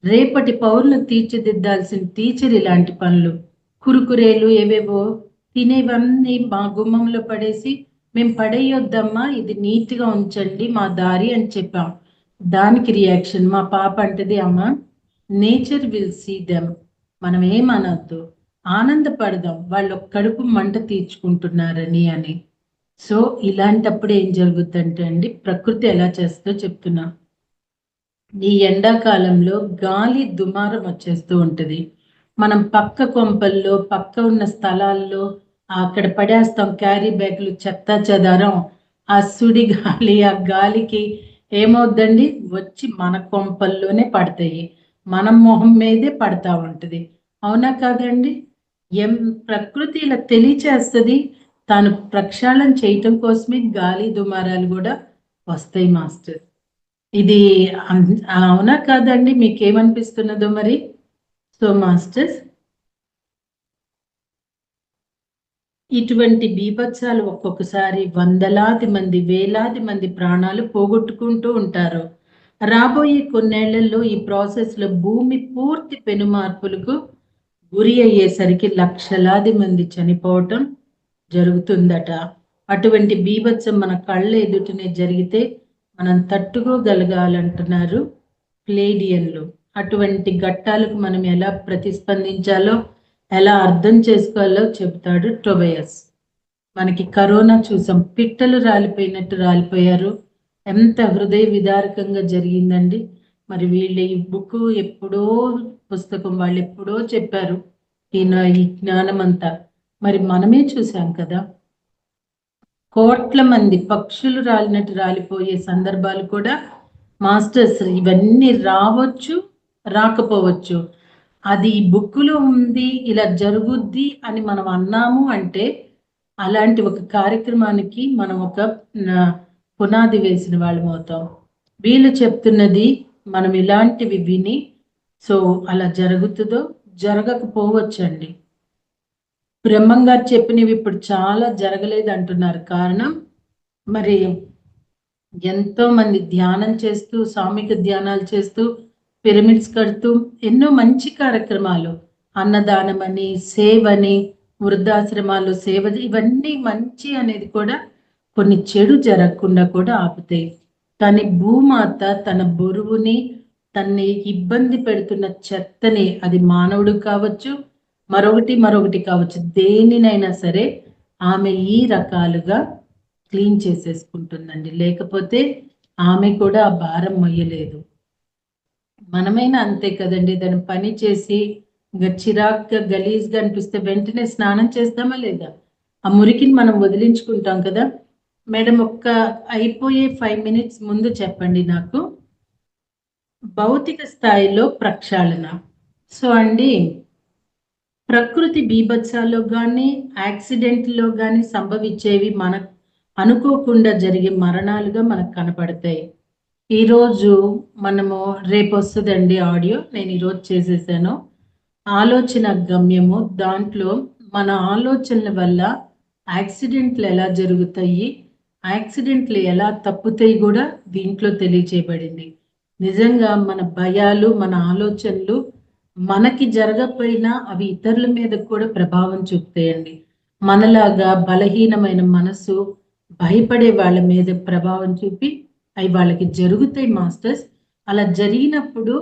రేపటి పౌరులను తీర్చిదిద్దాల్సిన టీచర్ ఇలాంటి పనులు, కురుకురేలు ఏవేవో తినేవన్నీ మా గుమ్మంలో పడేసి, మేము పడేయొద్దమ్మా, ఇది నీట్గా ఉంచండి మా దారి అని చెప్పాం. దానికి రియాక్షన్ మా పాప అంటది, అమ్మ నేచర్ విల్ సీ దెమ్, మనం ఏమనొద్దు, ఆనందపడదాం వాళ్ళు కడుపు మంట తీర్చుకుంటున్నారని అని. సో ఇలాంటప్పుడు ఏం జరుగుతుందంటే అండి, ప్రకృతి ఎలా చేస్తుందో చెప్తున్నా. ఈ ఎండాకాలంలో గాలి దుమారం వచ్చేస్తూ ఉంటుంది. మనం పక్క కొంపల్లో పక్క ఉన్న స్థలాల్లో అక్కడ పడేస్తాం క్యారీ బ్యాగులు, చెత్త చెదారం. ఆ సుడి గాలి, ఆ గాలికి ఏమవుద్దండి, వచ్చి మన కొంపల్లోనే పడతాయి, మన మొహం మీదే పడతా ఉంటుంది. అవునా కాదండి? ప్రకృతి ఇలా తెలియచేస్తుంది. తాను ప్రక్షాళన చేయటం కోసమే గాలి దుమారాలు కూడా వస్తాయి మాస్టర్. ఇది అవునా కాదండి? మీకేమనిపిస్తున్నదో మరి? సో మాస్టర్స్, ఇటువంటి బీభత్సాలు ఒక్కొక్కసారి వందలాది మంది, వేలాది మంది ప్రాణాలు పోగొట్టుకుంటూ ఉంటారు. రాబోయే కొన్నేళ్లలో ఈ ప్రాసెస్లో భూమి పూర్తి పెనుమార్పులకు గురి అయ్యేసరికి లక్షలాది మంది చనిపోవటం జరుగుతుందట. అటువంటి బీభత్సం మన కళ్ళ ఎదుటనే జరిగితే మనం తట్టుకోగలగాలంటున్నారు ప్లేడియన్లు. అటువంటి ఘట్టాలకు మనం ఎలా ప్రతిస్పందించాలో, ఎలా అర్థం చేసుకోవాలో చెబుతాడు టొబయస్. మనకి కరోనా చూసాం, పిట్టలు రాలిపోయినట్టు రాలిపోయారు. ఎంత హృదయ విదారకంగా జరిగిందండి. మరి వీళ్ళు ఈ బుక్ ఎప్పుడో, పుస్తకం వాళ్ళు ఎప్పుడో చెప్పారు ఈ జ్ఞానం అంతా. మరి మనమే చూసాం కదా, కోట్ల మంది పక్షులు రాలినట్టు రాలిపోయే సందర్భాలు కూడా మాస్టర్స్. ఇవన్నీ రావచ్చు, రాకపోవచ్చు. అది బుక్కులో ఉంది, ఇలా జరుగుద్ది అని మనం అన్నాము అంటే అలాంటి ఒక కార్యక్రమానికి మనం ఒక పునాది వేసిన వాళ్ళం అవుతాం. వీళ్ళు చెప్తున్నది మనం ఇలాంటివి విని, సో అలా జరుగుతుందో జరగకపోవచ్చండి. బ్రహ్మం గారు చెప్పినవి ఇప్పుడు చాలా జరగలేదు అంటున్నారు. కారణం మరి ఎంతో మంది ధ్యానం చేస్తూ, సామూహిక ధ్యానాలు చేస్తూ, పిరమిడ్స్ కడుతూ ఎన్నో మంచి కార్యక్రమాలు, అన్నదానం అని, సేవని, వృద్ధాశ్రమాలు సేవ, ఇవన్నీ మంచి అనేది కూడా కొన్ని చెడు జరగకుండా కూడా ఆపుతాయి. కానీ భూమాత తన బరువుని, తన్ని ఇబ్బంది పెడుతున్న చెత్తని, అది మానవుడు కావచ్చు, మరొకటి కావచ్చు, దేనినైనా సరే ఆమె ఈ రకాలుగా క్లీన్ చేసేసుకుంటుందండి. లేకపోతే ఆమె కూడా ఆ భారం మొయ్యలేదు. మనమైనా అంతే కదండి. దాని పని చేసి ఇంకా చిరాగ్గా గలీజ్గా అనిపిస్తే వెంటనే స్నానం చేస్తామా లేదా? ఆ మురికిని మనం వదిలించుకుంటాం కదా. మేడం, ఒక్క అయిపోయే 5 minutes ముందు చెప్పండి నాకు, భౌతిక స్థాయిలో ప్రక్షాళన. సో అండి, ప్రకృతి బీభత్సాల్లో కానీ, యాక్సిడెంట్లో కానీ సంభవించేవి మన అనుకోకుండా జరిగే మరణాలుగా మనకు కనపడతాయి. ఈరోజు మనము, రేపు వస్తుందండి ఆడియో, నేను ఈరోజు చేసేసాను, ఆలోచన గమ్యము. దాంట్లో మన ఆలోచనల వల్ల యాక్సిడెంట్లు ఎలా జరుగుతాయి, యాక్సిడెంట్లు ఎలా తప్పుతాయి కూడా దీంట్లో తెలియచేయబడింది. నిజంగా మన భయాలు, మన ఆలోచనలు మనకి జరగకపోయినా అవి ఇతరుల మీద కూడా ప్రభావం చూపుతాయండి. మనలాగా బలహీనమైన మనసు భయపడే వాళ్ళ మీద ప్రభావం చూపి అవి వాళ్ళకి జరుగుతాయి మాస్టర్స్. అలా జరిగినప్పుడు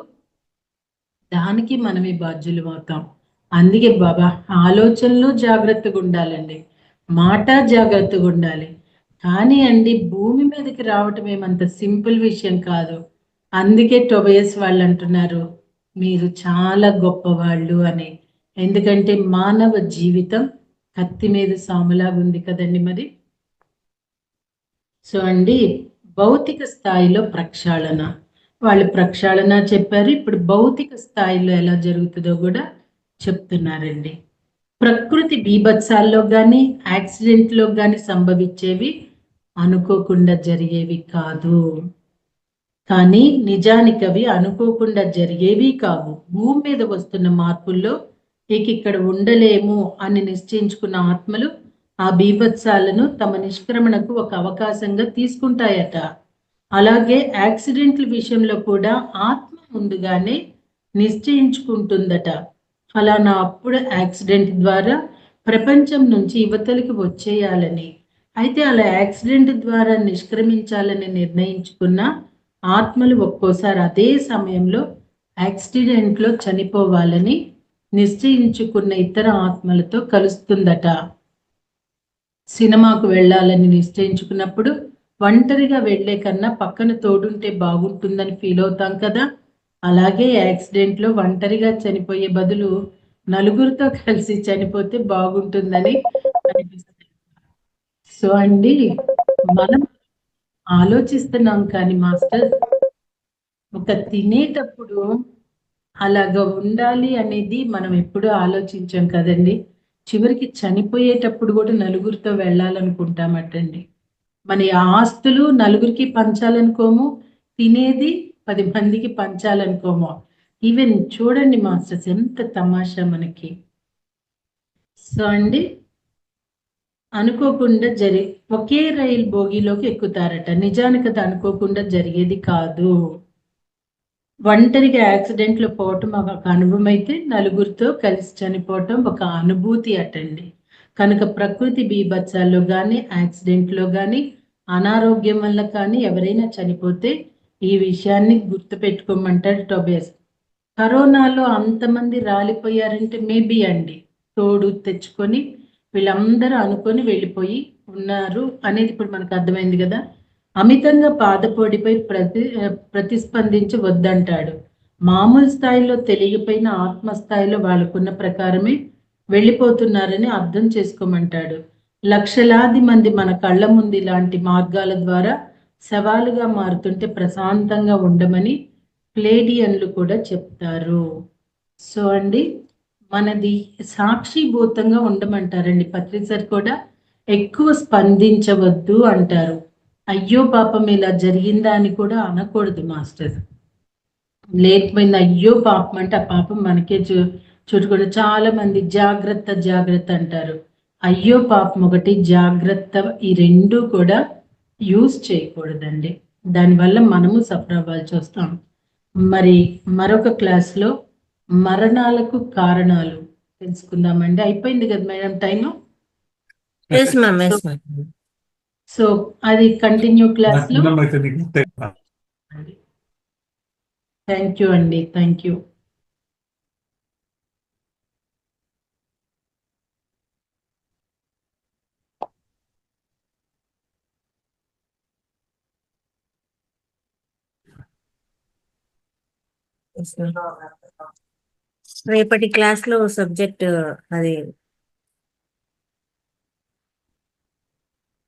దానికి మనమే బాధ్యులు అవుతాం. అందుకే బాబా ఆలోచనలు జాగ్రత్తగా ఉండాలండి, మాట జాగ్రత్తగా ఉండాలి. కానీ అండి భూమి మీదకి రావటం ఏమంత సింపుల్ విషయం కాదు. అందుకే టొబయస్ వాళ్ళు అంటున్నారు మీరు చాలా గొప్పవాళ్ళు అని. ఎందుకంటే మానవ జీవితం కత్తి మీద సాములాగా ఉంది కదండి మరి. సో అండి భౌతిక స్థాయిలో ప్రక్షాళన, వాళ్ళు ప్రక్షాళన చెప్పారు. ఇప్పుడు భౌతిక స్థాయిలో ఎలా జరుగుతుందో కూడా చెప్తున్నారండి. ప్రకృతి బీభత్సాల్లో కానీ యాక్సిడెంట్లో కానీ సంభవించేవి అనుకోకుండా జరిగేవి కాదు. కానీ నిజానికి అవి అనుకోకుండా జరిగేవి కావు. భూమి మీద వస్తున్న మార్పుల్లో ఇక్కడ ఉండలేము అని నిశ్చయించుకున్న ఆత్మలు ఆ బీభత్సాలను తమ నిష్క్రమణకు ఒక అవకాశంగా తీసుకుంటాయట. అలాగే యాక్సిడెంట్ల విషయంలో కూడా ఆత్మ ముందుగానే నిశ్చయించుకుంటుందట. ఫలానా అప్పుడు యాక్సిడెంట్ ద్వారా ప్రపంచం నుంచి యువతలకి వచ్చేయాలని. అయితే అలా యాక్సిడెంట్ ద్వారా నిష్క్రమించాలని నిర్ణయించుకున్న ఆత్మలు ఒక్కోసారి అదే సమయంలో యాక్సిడెంట్లో చనిపోవాలని నిశ్చయించుకున్న ఇతర ఆత్మలతో కలుస్తుందట. సినిమాకు వెళ్ళాలని నిశ్చయించుకున్నప్పుడు ఒంటరిగా వెళ్లే కన్నా పక్కన తోడుంటే బాగుంటుందని ఫీల్ అవుతాం కదా. అలాగే యాక్సిడెంట్లో ఒంటరిగా చనిపోయే బదులు నలుగురితో కలిసి చనిపోతే బాగుంటుందని అనిపిస్తుంది. సో అండి మనం ఆలోచిస్తున్నాం కానీ మాస్టర్ ఒక తినేటప్పుడు అలాగా ఉండాలి అనేది మనం ఎప్పుడూ ఆలోచించాం కదండి. చివరికి చనిపోయేటప్పుడు కూడా నలుగురితో వెళ్ళాలనుకుంటామటండి. మన ఆస్తులు నలుగురికి పంచాలనుకోము, తినేది 10 మందికి పంచాలనుకోము. ఈవెన్ చూడండి మాస్టర్స్ ఎంత తమాషా మనకి. సో అండి అనుకోకుండా ఒకే రైలు బోగిలోకి ఎక్కుతారట. నిజానికి అది అనుకోకుండా జరిగేది కాదు. ఒంటరిగా యాక్సిడెంట్లో పోవటం ఒక అనుభవం అయితే నలుగురితో కలిసి చనిపోవటం ఒక అనుభూతి అటండి. కనుక ప్రకృతి బీభత్సాల్లో కానీ యాక్సిడెంట్లో కానీ అనారోగ్యం వల్ల కానీ ఎవరైనా చనిపోతే ఈ విషయాన్ని గుర్తుపెట్టుకోమంటాడు టొబేస్. కరోనాలో అంతమంది రాలిపోయారంటే మేబీ అండి తోడు తెచ్చుకొని వీళ్ళందరూ అనుకొని వెళ్ళిపోయి ఉన్నారు అనేది ఇప్పుడు మనకు అర్థమైంది కదా. అమితంగా బాధపడిపోయి ప్రతిస్పందించి వద్దంటాడు. మామూలు స్థాయిలో తెలియకపోయిన ఆత్మస్థాయిలో వాళ్ళకున్న ప్రకారమే వెళ్ళిపోతున్నారని అర్థం చేసుకోమంటాడు. లక్షలాది మంది మన కళ్ళ ముందు ఇలాంటి మార్గాల ద్వారా సవాలుగా మారుతుంటే ప్రశాంతంగా ఉండమని ప్లేడియన్లు కూడా చెప్తారు. సో అండి మనది సాక్షిభూతంగా ఉండమంటారండి. పత్రిసర్ కూడా ఎక్కువ స్పందించవద్దు అంటారు. అయ్యో పాపం ఇలా జరిగిందా అని కూడా అనకూడదు మాస్టర్. లేకపోయింది అయ్యో పాపం అంటే ఆ పాపం మనకే చుట్టుకొని చాలా మంది జాగ్రత్త జాగ్రత్త అంటారు. అయ్యో పాపం ఒకటి, జాగ్రత్త ఈ రెండు కూడా యూజ్ చేయకూడదండి. దానివల్ల మనము సఫర్ అవ్వాల్సి వస్తాం. మరి మరొక క్లాస్లో మరణాలకు కారణాలు తెలుసుకుందామండి. అయిపోయింది కదా మేడం టైము. సో అది కంటిన్యూ క్లాస్లో. థ్యాంక్ యూ అండి, థ్యాంక్ యూ. రేపటి క్లాస్లో సబ్జెక్ట్ అది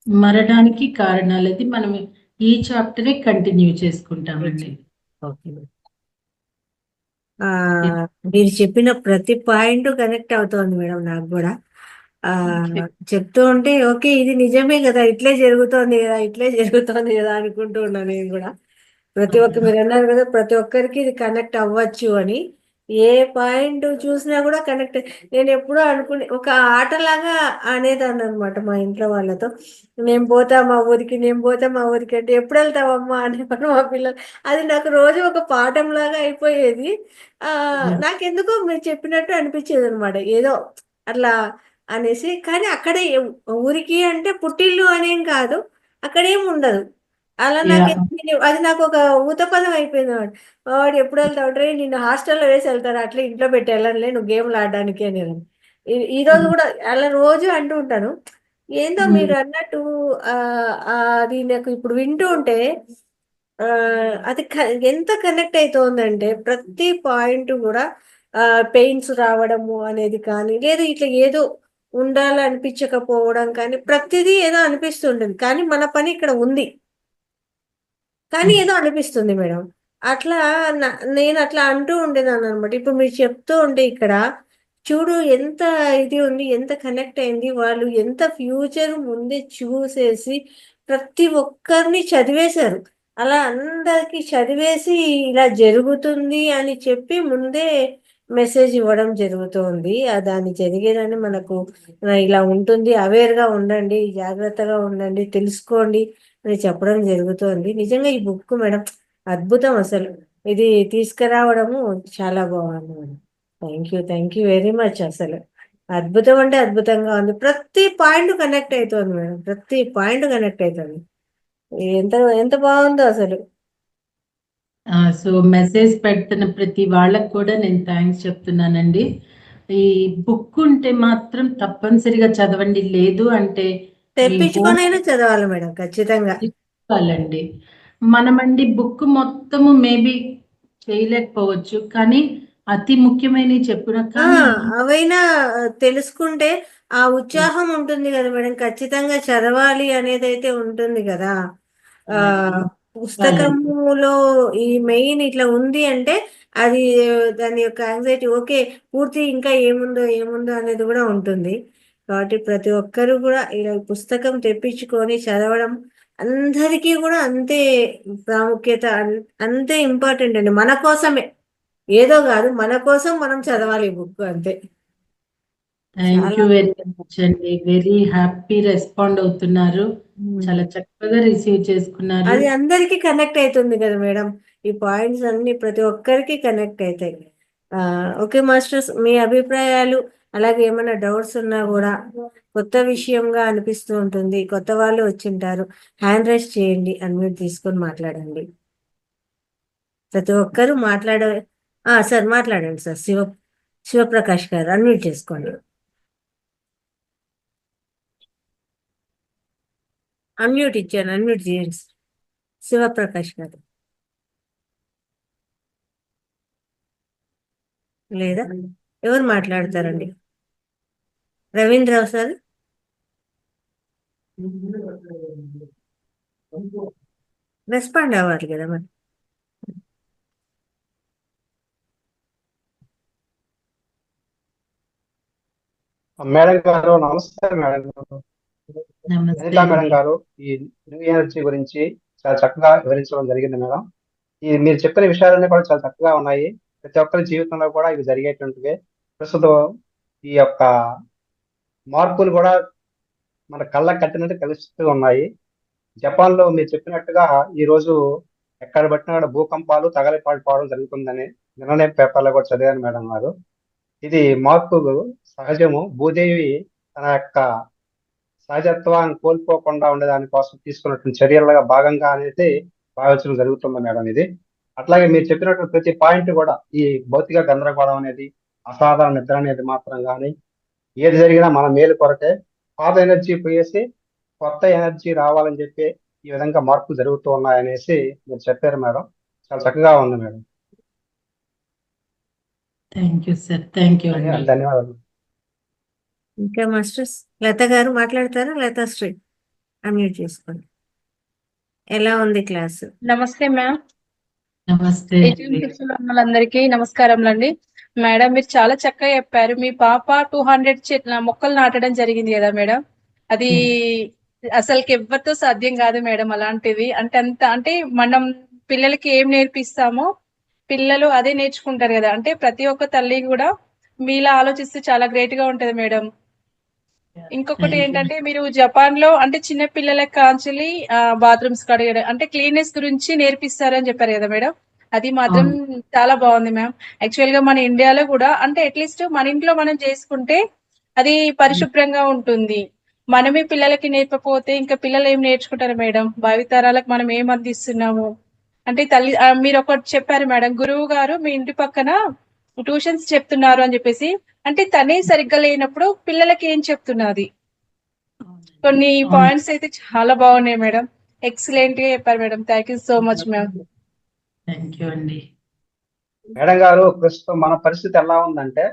మరణానికి కారణాలు, అది మనం ఈ చాప్టరే కంటిన్యూ చేసుకుంటామండి. ఓకే. మీరు చెప్పిన ప్రతి పాయింట్ కనెక్ట్ అవుతోంది మేడం నాకు కూడా. చెప్తూ ఉంటే ఓకే ఇది నిజమే కదా, ఇట్లే జరుగుతోంది కదా, ఇట్లే జరుగుతోంది కదా అనుకుంటూ ఉన్నాను నేను కూడా. ప్రతి ఒక్క మీరు అన్నారు కదా ప్రతి ఒక్కరికి ఇది కనెక్ట్ అవ్వచ్చు అని. ఏ పాయింట్ చూసినా కూడా కనెక్ట్. నేను ఎప్పుడూ అనుకునే ఒక ఆటలాగా అనేదాన్ని అనమాట మా ఇంట్లో వాళ్ళతో. నేను పోతా మా ఊరికి, నేను పోతా మా ఊరికి అంటే ఎప్పుడు వెళ్తావమ్మా అనేవాడు మా పిల్లలు. అది నాకు రోజు ఒక పాఠం లాగా అయిపోయేది. నాకెందుకో మీరు చెప్పినట్టు అనిపించేది అనమాట, ఏదో అట్లా అనేసి. కానీ అక్కడే ఊరికి అంటే పుట్టిల్లు అనేం కాదు, అక్కడేం ఉండదు. అలా యా అది నాకు ఒక ఊతపదం అయిపోయింది వాడు. వాడు ఎప్పుడు వెళ్తావు రే, నిన్ను హాస్టల్లో వేసి వెళ్తారు, అట్లా ఇంట్లో పెట్టి వెళ్ళనులే, నువ్వు గేమ్లు ఆడడానికి అని. ఈ రోజు కూడా అలా రోజు అంటూ ఉంటాను. ఏందో మీరు అన్నట్టు ఆ ఆ, అది నాకు ఇప్పుడు వింటూ ఉంటే ఆ అది ఎంత కనెక్ట్ అవుతోందంటే ప్రతి పాయింట్ కూడా పెయిన్స్ రావడము అనేది కానీ, లేదు ఇట్లా ఏదో ఉండాలనిపించకపోవడం కానీ, ప్రతిదీ ఏదో అనిపిస్తుంటుంది కానీ మన పని ఇక్కడ ఉంది కానీ ఏదో అనిపిస్తుంది మేడం. అట్లా నేను అట్లా అంటూ ఉండేదాన్ని అనమాట. ఇప్పుడు మీరు చెప్తూ ఉంటే ఇక్కడ చూడు ఎంత ఇది ఉంది, ఎంత కనెక్ట్ అయింది, వాళ్ళు ఎంత ఫ్యూచర్ ముందే చూసేసి ప్రతి ఒక్కరిని చదివేశారు. అలా అందరికి చదివేసి ఇలా జరుగుతుంది అని చెప్పి ముందే మెసేజ్ ఇవ్వడం జరుగుతుంది. దాన్ని జరిగేదని మనకు ఇలా ఉంటుంది, అవేర్గా ఉండండి, జాగ్రత్తగా ఉండండి, తెలుసుకోండి అని చెప్పడం జరుగుతోంది. నిజంగా ఈ బుక్ మేడం అద్భుతం అసలు. ఇది తీసుకురావడము చాలా బాగుంది madam. Thank you very much. అసలు అద్భుతం అంటే అద్భుతంగా ఉంది. ప్రతి పాయింట్ కనెక్ట్ అవుతుంది మేడం, ప్రతి పాయింట్ కనెక్ట్ అవుతుంది. ఎంత ఎంత బాగుందో అసలు. సో మెసేజ్ పెడుతున్న ప్రతి వాళ్ళకు కూడా నేను థ్యాంక్స్ చెప్తున్నానండి. ఈ బుక్ ఉంటే మాత్రం తప్పనిసరిగా చదవండి, లేదు అంటే మీ హోమ్ తెప్పించుకొనైనా చదవాలి మేడం ఖచ్చితంగా. వాళ్ళండి. మనమండి బుక్ మొత్తము మేబీ చేయలేకపోవచ్చు, కానీ అతి ముఖ్యమైనవి చెప్పిన ఆ కానీ అవైనా తెలుసుకుంటే ఆ ఉత్సాహం ఉంటుంది కదా మేడం, ఖచ్చితంగా చదవాలి అనేది అయితే ఉంటుంది కదా. ఆ వాళ్ళండి. పుస్తకములో ఈ మెయిన్ ఇట్లా ఉంది అంటే అది దాని యొక్క యాంగ్జైటీ ఓకే, పూర్తి ఇంకా ఏముందో ఏముందో అనేది కూడా ఉంటుంది. కాబట్టి ప్రతి ఒక్కరు కూడా ఇలా పుస్తకం తెప్పించుకొని చదవడం అందరికీ కూడా అంతే ప్రాముఖ్యత, అంతే ఇంపార్టెంట్ అండి. మన కోసమే, ఏదో కాదు, మన కోసం మనం చదవాలి ఈ బుక్ అంతే. థ్యాంక్ చాలా యూ వెరీ మచ్ అండి. వెరీ హ్యాపీ రెస్పాండ్ అవుతున్నారు. చాలా చక్కగా రిసీవ్ చేసుకున్నారు. అది అందరికీ కనెక్ట్ అవుతుంది కదా మేడం. ఈ పాయింట్స్ అన్ని ప్రతి ఒక్కరికి కనెక్ట్ అవుతాయి. ఓకే మాస్టర్స్, మీ అభిప్రాయాలు అలాగే ఏమైనా డౌట్స్ ఉన్నా కూడా, కొత్త విషయంగా అనిపిస్తూ ఉంటుంది, కొత్త వాళ్ళు వచ్చింటారు, హ్యాండ్ రైస్ చేయండి, అన్మ్యూట్ తీసుకొని మాట్లాడండి. ప్రతి ఒక్కరూ సార్ మాట్లాడండి సార్. శివప్రకాష్ గారు అన్మ్యూట్ చేసుకోండి. అన్మ్యూట్ ఇచ్చాను, అన్మ్యూట్ చేయండి శివప్రకాష్ గారు. లేదా ఎవరు మాట్లాడతారండి? రవీంద్రరావు సార్ రెస్పాండ్ అవ్వాలి కదా మరి. మేడం గారు నమస్తే. మేడం గారు, నమస్తే అనితా మేడం అండి. గారు, ఈ న్యూ ఎనర్జీ గురించి చాలా చక్కగా వివరించడం జరిగింది మేడం. ఈ మీరు చెప్పిన విషయాలన్నీ కూడా చాలా చక్కగా ఉన్నాయి. ప్రతి ఒక్కరి జీవితంలో కూడా ఇవి జరిగేటువంటివే. ప్రస్తుతం ఈ యొక్క మార్పులు కూడా మన కళ్ళకు కట్టినట్టు కలుస్తూ ఉన్నాయి. జపాన్ లో మీరు చెప్పినట్టుగా ఈ రోజు ఎక్కడ పట్టినా కూడా భూకంపాలు తగలపాడిపోవడం జరుగుతుందని నిన్ననే పేపర్లో కూడా చదివాను మేడం గారు. ఇది మార్పు సహజము. భూదేవి తన యొక్క సహజత్వాన్ని కోల్పోకుండా ఉండేదాని కోసం తీసుకున్నటువంటి చర్యలుగా భాగంగా అనేది భావించడం జరుగుతుంది మేడం ఇది. అట్లాగే మీరు చెప్పినట్టు ప్రతి పాయింట్ కూడా ఈ భౌతిక గందరగోళం అనేది, అసాధారణ నిద్ర అనేది మాత్రం కానీ, ఏది జరిగినా మన మేలు కొరకే. పాత ఎనర్జీ పోయేసి కొత్త ఎనర్జీ రావాలని చెప్పి ఈ విధంగా మార్పులు జరుగుతూ ఉన్నాయనేసి మీరు చెప్పారు మేడం. చాలా చక్కగా ఉంది madam. Thank you sir. Thank you అండి. ధన్యవాదాలు. ఇంకా మాస్టర్స్ లత గారు మాట్లాడతారా? లతా శ్రీ అన్మ్యూట్ చేసుకోండి. ఎలా ఉంది క్లాసు? నమస్తే మ్యామ్. నమస్తే అండి. వాళ్ళందరికీ నమస్కారములండి. మేడం మీరు చాలా చక్కగా చెప్పారు. మీ పాప 200 మొక్కలు నాటడం జరిగింది కదా మేడం. అది అసలుకి ఎవరితో సాధ్యం కాదు మేడం అలాంటిది. అంటే మనం పిల్లలకి ఏం నేర్పిస్తామో పిల్లలు అదే నేర్చుకుంటారు కదా. అంటే ప్రతి ఒక్క తల్లి కూడా మీలా ఆలోచిస్తే చాలా గ్రేట్ గా ఉంటది మేడం. ఇంకొకటి Thank you. ఏంటంటే మీరు జపాన్ లో అంటే చిన్న పిల్లలకు కాంచెలి బాత్రూమ్స్ కడగడం అంటే క్లీన్నెస్ గురించి నేర్పిస్తారని చెప్పారు కదా మేడం. అది మాత్రం చాలా బాగుంది మ్యామ్. యాక్చువల్ గా మన ఇండియాలో కూడా అంటే అట్లీస్ట్ మన ఇంట్లో మనం చేసుకుంటే అది పరిశుభ్రంగా ఉంటుంది. మనమే పిల్లలకి నేర్పకపోతే ఇంకా పిల్లలు ఏం నేర్చుకుంటారు మేడం? భావితరాలకు మనం ఏం అందిస్తున్నాము? అంటే మీరు ఒకటి చెప్పారు మేడం, గురువు గారు మీ ఇంటి పక్కన ట్యూషన్స్ చెప్తున్నారు అని చెప్పేసి. అంటే తనే సరిగ్గా లేనప్పుడు పిల్లలకి ఏం చెప్తున్నది? కొన్ని అవును. పాయింట్స్ అయితే చాలా బాగున్నాయి మేడం. ఎక్సలెంట్ గా చెప్పారు madam. Thank you so much ma'am. Thank you అండి. మేడం గారు, ప్రస్తుతం మన పరిస్థితి ఎలా ఉందంటే,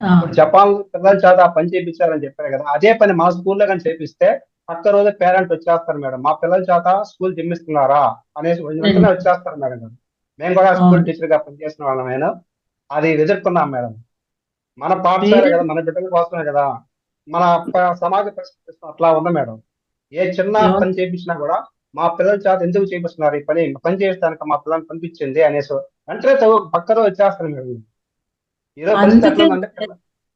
ఆ, ఇప్పుడు జపాన్ పిల్లల చేత ఆ పని చేయించాలని చెప్పారు కదా, అదే పని మా స్కూల్లో కానీ చేపిస్తే పక్క రోజు పేరెంట్ వచ్చేస్తారు మేడం, మా పిల్లల చేత స్కూల్ జిమ్మిస్తున్నారా అనేసి వెంటనే వచ్చేస్తారు మేడం గారు. మేము కూడా స్కూల్ అవును. టీచర్ గా పనిచేసిన వాళ్ళం, నేను అది ఎదుర్కొన్నాం మేడం. మన పాఠశాల పేరెంట్స్ కదా, మన బిడ్డల కోసమే కదా, మన సమాజ పరిస్థితి అట్లా ఉంది మేడం. ఏ చిన్న పని చేయించినా కూడా మా పిల్లల చేత ఎందుకు చేపిస్తున్నారు, ఈ పని చేయడానికి మా పిల్లల్ని పంపించింది అనేసి వెంటనే పక్కన వచ్చేస్తారు మేడం. ఈరోజు పరిస్థితి ఎట్లా అందుకే ఉందంటే,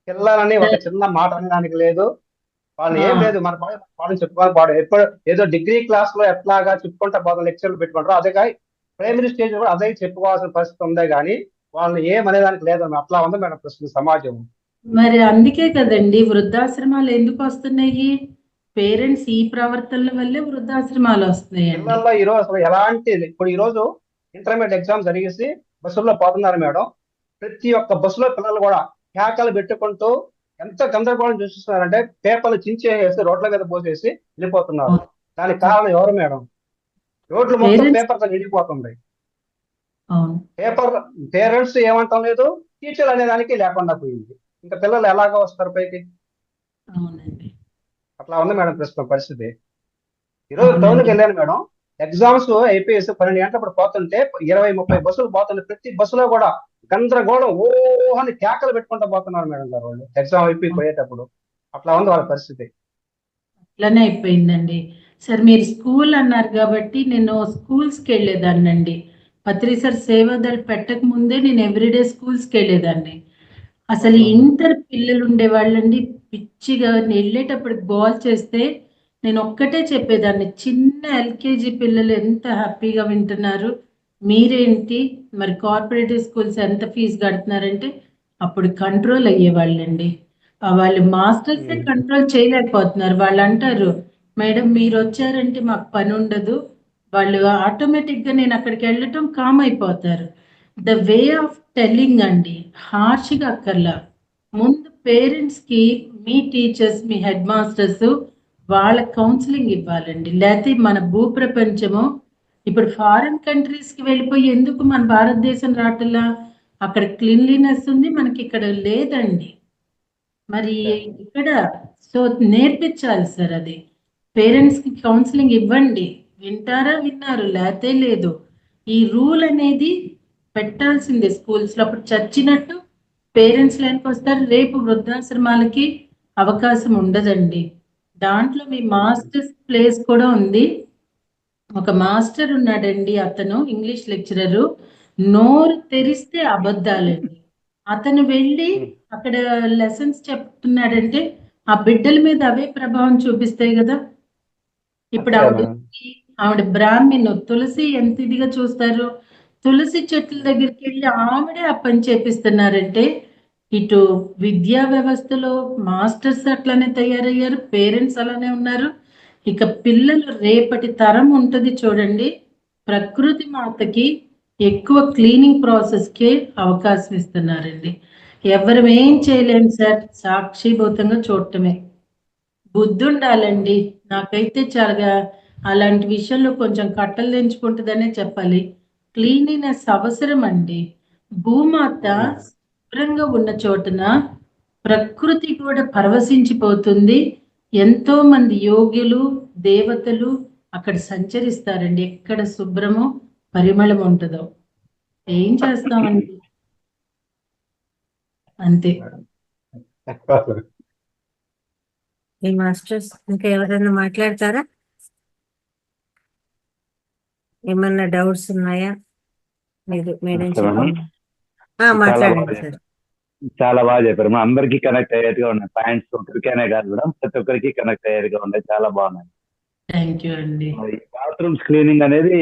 పిల్లలని ఒక చిన్న మాట అనడానికి లేదు, వాళ్ళు ఏం లేదు, మన పాఠం చెప్పుకొని పాడు ఎప్పుడు ఏదో డిగ్రీ క్లాస్ లో ఎట్లాగా చెప్పుకుంటా పోతాం, లెక్చర్లు పెట్టుకుంటారు, అదే కానీ ప్రైమరీ స్టేజ్ కూడా అదే చెప్పుకోవాల్సిన పరిస్థితి ఉందే కానీ వాళ్ళని ఏమనేదానికి లేదు. అట్లా ఉంది మేడం ప్రస్తుతం సమాజం. మరి అందుకే కదండి వృద్ధాశ్రమాలు ఎందుకు వస్తున్నాయి? పేరెంట్స్ ఈ ప్రవర్తనల వల్లే వృద్ధాశ్రమాలు వస్తున్నాయండి. పిల్లల్లో ఈరోజు అసలు ఎలాంటి, ఇప్పుడు ఈరోజు ఇంటర్మీడియట్ ఎగ్జామ్ జరిగేసి బస్సుల్లో పోతున్నారు మేడం, ప్రతి ఒక్క బస్సులో పిల్లలు కూడా కేకలు పెట్టుకుంటూ ఎంత గందరగోళం చూస్తున్నారంటే, పేపర్లు చించేసి రోడ్ల మీద పోసేసి వెళ్ళిపోతున్నారు. దానికి కారణం ఎవరు మేడం? రోడ్లు మొత్తం పేరెంట్స్. పేపర్తో నిండిపోతుంది. అవును. పేరెంట్స్ ఏమంటాం లేదు, టీచర్ అనే దానికి లేకుండా పోయింది. ఇంకా పిల్లలు ఎలాగ వస్తారు పైకి? అవునండి. అట్లా ఉంది మేడం ప్రస్తుతం పరిస్థితి. ఈరోజు టౌన్కి అవునండి. వెళ్ళాను మేడం, ఎగ్జామ్స్ అయిపోయేసి 12 గంటలప్పుడు పోతుంటే 20-30 బస్సులు పోతుంటే ప్రతి బస్సులో కూడా గందరగోళం, ఓ అని కేకలు పెట్టుకుంటూ పోతున్నారు మేడం గారు వాళ్ళు ఎగ్జామ్ అయిపోయి పోయేటప్పుడు. అట్లా ఉంది వాళ్ళ పరిస్థితి. అట్లనే అయిపోయిందండి. సార్ మీరు స్కూల్ అన్నారు కాబట్టి నేను స్కూల్స్కి వెళ్ళేదాన్నండి. పత్రిసర్ సేవాదళ్ పెట్టక ముందే నేను ఎవ్రీడే స్కూల్స్కి వెళ్ళేదాన్ని. అసలు ఇంటర్ పిల్లలు ఉండేవాళ్ళండి, పిచ్చిగా వెళ్ళేటప్పుడు గోల్ చేస్తే నేను ఒక్కటే చెప్పేదాన్ని, చిన్న ఎల్కేజీ పిల్లలు ఎంత హ్యాపీగా వింటున్నారు, మీరేంటి మరి కార్పొరేటివ్ స్కూల్స్ ఎంత ఫీజు కడుతున్నారంటే అప్పుడు కంట్రోల్ అయ్యేవాళ్ళండి. వాళ్ళు మాస్టర్సే కంట్రోల్ చేయలేకపోతున్నారు. వాళ్ళు అంటారు, మేడం మీరు వచ్చారంటే మాకు పని ఉండదు, వాళ్ళు ఆటోమేటిక్గా నేను అక్కడికి వెళ్ళటం కామ్ అయిపోతారు. ద వే ఆఫ్ టెల్లింగ్ అండి, హార్ష్గా అక్కర్లా. ముందు పేరెంట్స్కి మీ టీచర్స్, మీ హెడ్ మాస్టర్స్ వాళ్ళ కౌన్సిలింగ్ ఇవ్వాలండి. లేకపోతే మన భూప్రపంచము ఇప్పుడు ఫారిన్ కంట్రీస్కి వెళ్ళిపోయి ఎందుకు మన భారతదేశం రావట్లా? అక్కడ క్లీన్లీనెస్ ఉంది, మనకి ఇక్కడ లేదండి. మరి ఇక్కడ సో నేర్పించాలి సార్, అది పేరెంట్స్కి కౌన్సిలింగ్ ఇవ్వండి. వింటారా? విన్నారు, లేతే లేదు. ఈ రూల్ అనేది పెట్టాల్సిందే స్కూల్స్లో. అప్పుడు చచ్చినట్టు పేరెంట్స్ లైన్కి వస్తారు, రేపు వృద్ధాశ్రమాలకి అవకాశం ఉండదండి. దాంట్లో మీ మాస్టర్స్ ప్లేస్ కూడా ఉంది. ఒక మాస్టర్ ఉన్నాడండి, అతను ఇంగ్లీష్ లెక్చరరు, నోరు తెరిస్తే అబద్ధాలండి. అతను వెళ్ళి అక్కడ లెసన్స్ చెప్తున్నాడంటే ఆ బిడ్డల మీద అవే ప్రభావం చూపిస్తాయి కదా. ఇప్పుడు ఆవిడ బ్రాహ్మణు, తులసి ఎంత ఇదిగా చూస్తారు, తులసి చెట్ల దగ్గరికి వెళ్ళి ఆవిడే ఆ పని చేపిస్తున్నారంటే ఇటు విద్యా వ్యవస్థలో మాస్టర్స్ అట్లానే తయారయ్యారు, పేరెంట్స్ అలానే ఉన్నారు. ఇక పిల్లలు రేపటి తరం ఉంటుంది చూడండి, ప్రకృతి మాతకి ఎక్కువ క్లీనింగ్ ప్రాసెస్కి అవకాశం ఇస్తున్నారండి. ఎవరు ఏం చేయలేము సార్, సాక్షిభూతంగా చూడటమే. బుద్ధి ఉండాలండి. నాకైతే చాలా అలాంటి విషయంలో కొంచెం కట్టలు తెంచుకుంటుందనే చెప్పాలి. క్లీనినెస్ అవసరం అండి. భూమాత శుభ్రంగా ఉన్న చోటున ప్రకృతి కూడా పరవశించిపోతుంది. ఎంతో మంది యోగ్యులు, దేవతలు అక్కడ సంచరిస్తారండి. ఎక్కడ శుభ్రమో పరిమళం ఉంటుందో. ఏం చేస్తామండి, అంతే. ఈ మాస్టర్స్ ఇంకా ఎవరైనా మాట్లాడతారా? ఏమన్నా డౌట్స్ ఉన్నాయా? లేదు మేడం చెప్పండి. మాట్లాడండి సార్. చాలా బాగా చెప్పారు. మా అందరికీ కనెక్ట్ అయ్యేట్టుగా ఉన్నాయి పాయింట్స్. ఒకరికైనా కాదు మేడం, ప్రతి ఒక్కరికి కనెక్ట్ అయ్యేట్టుగా ఉన్నాయి. చాలా బాగున్నాయి. థ్యాంక్ యూ అండి. బాత్రూమ్స్ క్లీనింగ్ అనేది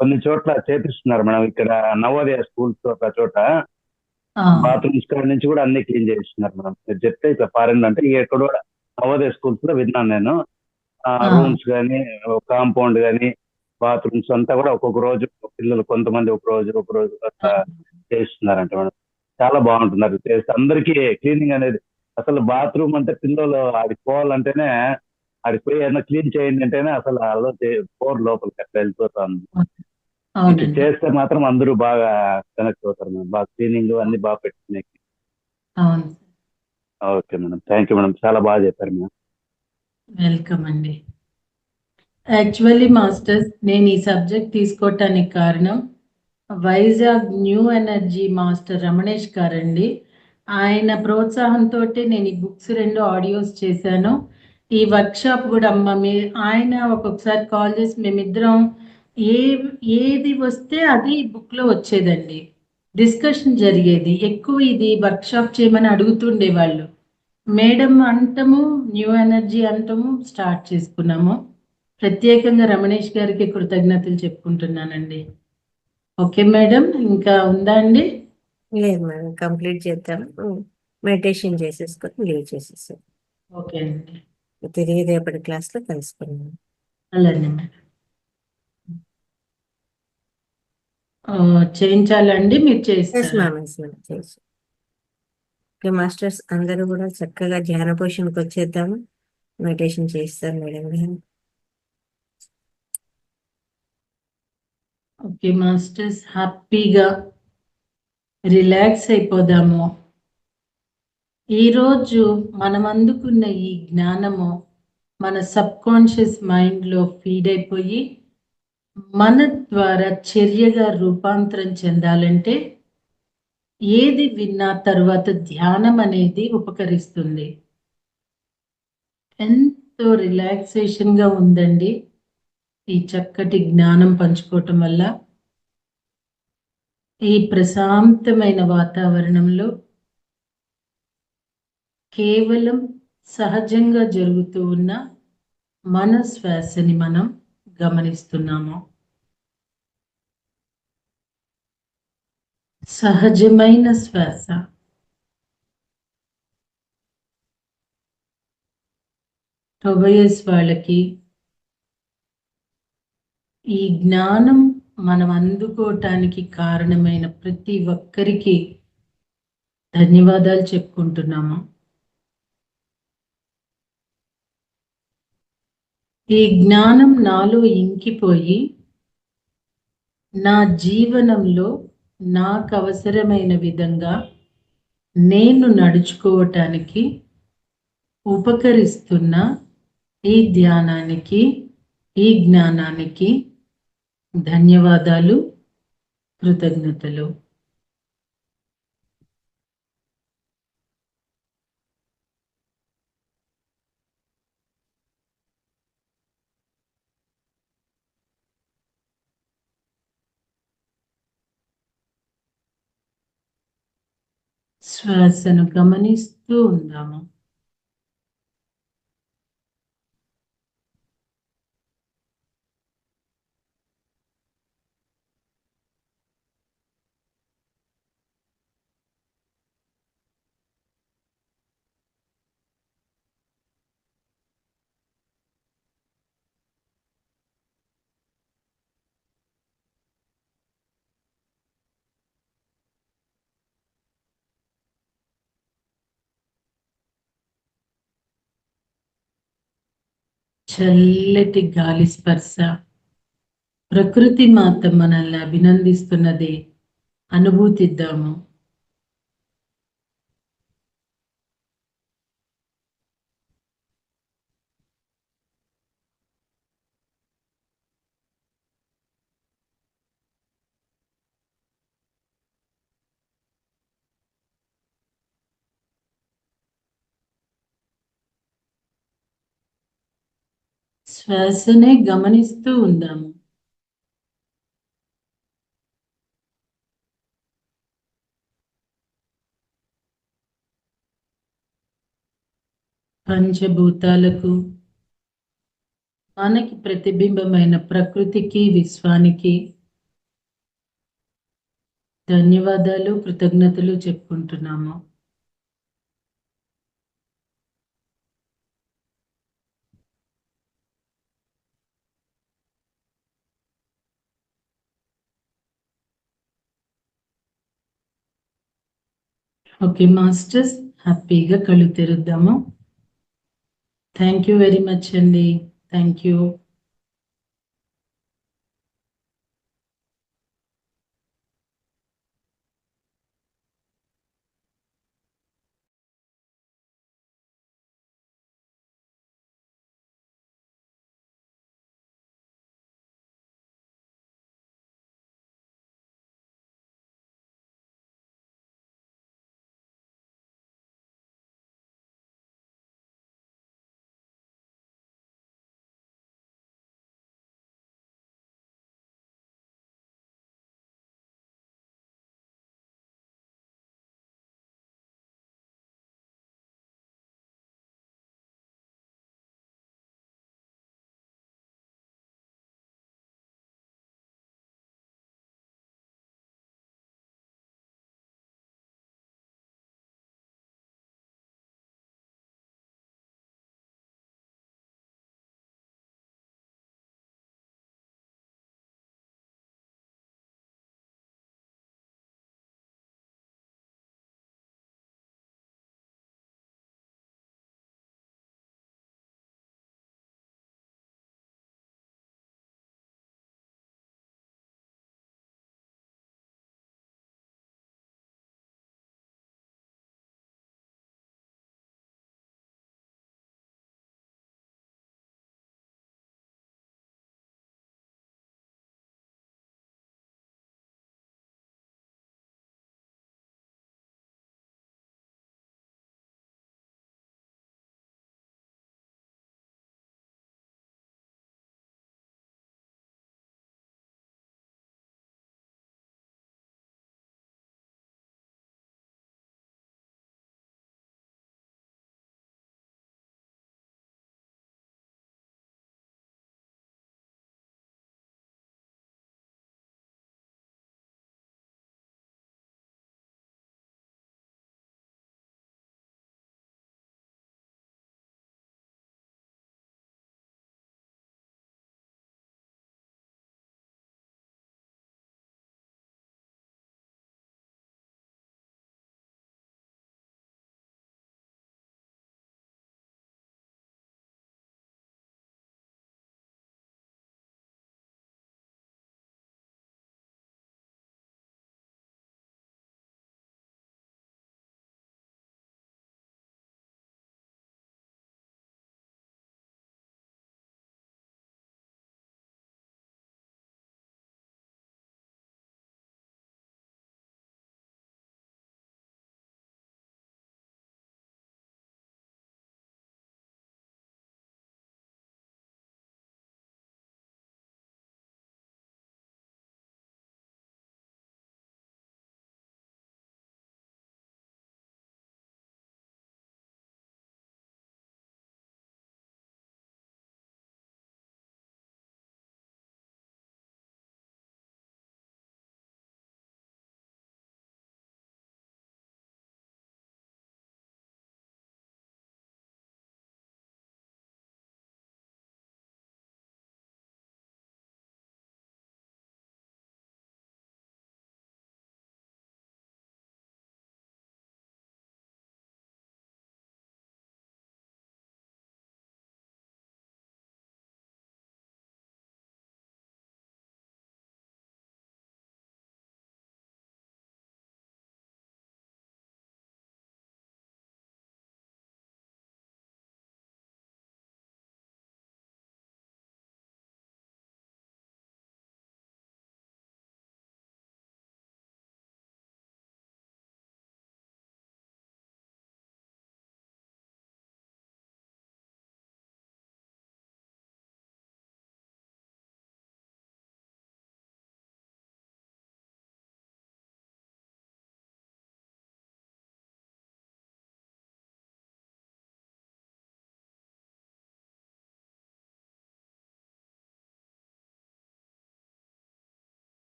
కొన్ని చోట్ల చేపిస్తున్నారు మేడం. ఇక్కడ నవోదయ స్కూల్స్ ఒక చోట బాత్రూమ్స్ కాడ నుంచి కూడా అన్ని క్లీన్ చేస్తున్నారు మేడం. మీరు చెప్తే ఇట్లా ఫారెన్ అంటే ఎక్కడ కూడా నవోదయ స్కూల్స్ లో విన్నాను నేను. ఆ, రూమ్స్ కానీ, కాంపౌండ్ కానీ, బాత్రూమ్స్ అంతా కూడా ఒక్కొక్క రోజు పిల్లలు కొంతమంది ఒక రోజు ఆ, అట్లా చేస్తున్నారంట మేడం. చాలా బాగుంటున్నారు చేస్తే అందరికీ క్లీనింగ్ అనేది. అసలు బాత్రూమ్ అంటే పిల్లలు ఆడికి పోవాలంటేనే, ఆడికి పోయి ఏదైనా క్లీన్ చేయండి అంటేనే అసలు అలో పోరు లోపలికి అట్లా వెళ్ళిపోతాను. ఇటు అవునండి. చేస్తే మాత్రం అందరూ బాగా కనెక్ట్ అవుతారు మేడం. బాగా క్లీనింగ్ అన్ని బాగా పెట్టుకునే. అవును, okay madam, thank you madam, చాలా బాగా చెప్పారు మేడం. వెల్కమ్ అండి. యాక్చువల్లీ మాస్టర్స్, నేను ఈ సబ్జెక్ట్ తీసుకోవటానికి కారణం Vizag new energy master Ramanesh గారండి. ఆయన ప్రోత్సాహంతో నేను ఈ బుక్స్ 2 ఆడియోస్ చేశాను. ఈ వర్క్షాప్ కూడా ఆయన ఒక్కొక్కసారి కాల్ చేసి మేమిద్దరం ఏది వస్తే అది బుక్లో వచ్చేదండి. డిస్కషన్ జరిగేది ఎక్కువ. ఇది వర్క్షాప్ చేయమని అడుగుతుండేవాళ్ళు. మేడం అంటము, న్యూ ఎనర్జీ అంటము స్టార్ట్ చేసుకున్నాము. ప్రత్యేకంగా రమణేష్ గారికి కృతజ్ఞతలు చెప్పుకుంటున్నానండి. ఓకే మేడం, ఇంకా ఉందా అండి? లేదు మేడం, కంప్లీట్ చేద్దాం. మెడిటేషన్ చేసేసుకొని లీవ్ చేసేసాం. ఓకే అండి, తిరిగి రేపటి క్లాస్లో కలుసుకున్నాం. అలానే మేడం. చేయించాలండి, మీరు ఎస్ చేస్తారా? మ్యామ్, ఎస్ మ్యామ్, చేసి. ఓకే మాస్టర్స్, అందరూ కూడా చక్కగా ధ్యాన పోషణకు వచ్చేద్దాము. మెడిటేషన్ చేస్తారు మేడం గారు. ఓకే మాస్టర్స్, హ్యాపీగా రిలాక్స్ అయిపోదాము. ఈరోజు మనం అందుకున్న ఈ జ్ఞానము మన సబ్ కాన్షియస్ మైండ్లో ఫీడ్ అయిపోయి మన ద్వారా చర్యగా రూపాంతరం చెందాలంటే ఏది విన్నా తర్వాత ధ్యానం అనేది ఉపకరిస్తుంది. ఎంతో రిలాక్సేషన్గా ఉందండి ఈ చక్కటి జ్ఞానం పంచుకోవటం వల్ల. ఈ ప్రశాంతమైన వాతావరణంలో కేవలం సహజంగా జరుగుతూ ఉన్న మన శ్వాసని మనం గమనిస్తున్నాము. సహజమైన శ్వాస. టొబయస్ వాళ్ళకి ఈ జ్ఞానం మనం అందుకోవటానికి కారణమైన ప్రతి ఒక్కరికి ధన్యవాదాలు చెప్పుకుంటున్నాము. ఈ జ్ఞానం నాలో ఇంకిపోయి నా జీవనంలో నాకు అవసరమైన విధంగా నేను నడుచుకోవటానికి ఉపకరిస్తున్న ఈ ధ్యానానికి, ఈ జ్ఞానానికి ధన్యవాదాలు, కృతజ్ఞతలు. శ్వాసను గమనిస్తూ ఉందాము. చల్లటి గాలి స్పర్శ, ప్రకృతి మాత మనల్ని అభినందిస్తున్నది అనుభూతిద్దాము. శ్వాసనే గమనిస్తూ ఉందాము. పంచభూతాలకు, మనకి ప్రతిబింబమైన ప్రకృతికి, విశ్వానికి ధన్యవాదాలు, కృతజ్ఞతలు చెప్పుకుంటున్నాము. ఓకే మాస్టర్స్, హ్యాపీగా కళ్ళు తెరుద్దాము. థ్యాంక్ యూ వెరీ మచ్ అండి. Thank you.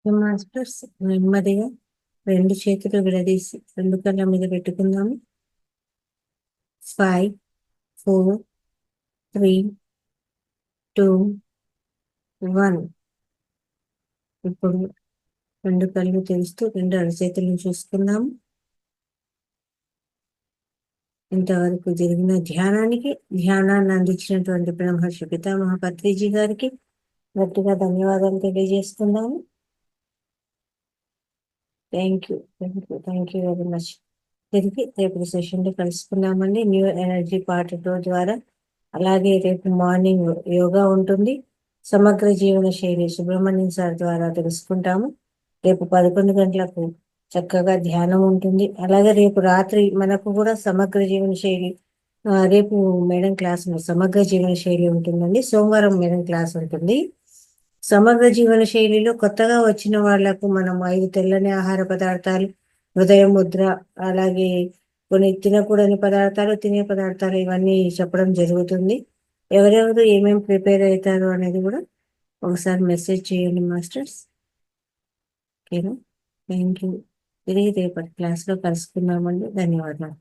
మాస్టర్స్ నెమ్మదిగా 2 చేతులు విడదీసి 2 కళ్ళ మీద పెట్టుకుందాము. 5, 4, 3, 2, 1. ఇప్పుడు 2 కళ్ళు తెరుస్తూ 2 అరచేతులను చూసుకుందాము. ఇంతవరకు జరిగిన ధ్యానాన్ని అందించినటువంటి బ్రహ్మర్షి పితామహ పత్రిజీ గారికి గట్టిగా ధన్యవాదాలు తెలియజేసుకుందాము. Thank you very much. తిరిగి రేపు సెషన్లో కలుసుకుందామండి. న్యూ ఎనర్జీ పార్ట్ 2 ద్వారా. అలాగే రేపు మార్నింగ్ యోగా ఉంటుంది. సమగ్ర జీవన శైలి సుబ్రహ్మణ్యం సార్ ద్వారా తెలుసుకుంటాము. రేపు 11 గంటలకు చక్కగా ధ్యానం ఉంటుంది. అలాగే రేపు రాత్రి మనకు కూడా సమగ్ర జీవన శైలి రేపు మేడం క్లాస్ సమగ్ర జీవన శైలి ఉంటుందండి. సోమవారం మేడం క్లాస్ ఉంటుంది. సమగ్ర జీవన శైలిలో కొత్తగా వచ్చిన వాళ్లకు మనం 5 తెల్లని ఆహార పదార్థాలు, హృదయ ముద్ర, అలాగే కొన్ని తినకూడని పదార్థాలు, తినే పదార్థాలు ఇవన్నీ చెప్పడం జరుగుతుంది. ఎవరెవరు ఏమేమి ప్రిపేర్ అవుతారు అనేది కూడా ఒకసారి మెసేజ్ చేయండి మాస్టర్స్. ఓకేనా? Thank you. తిరిగి రేపటి క్లాస్లో కలుసుకుందామండి. ధన్యవాదాలు.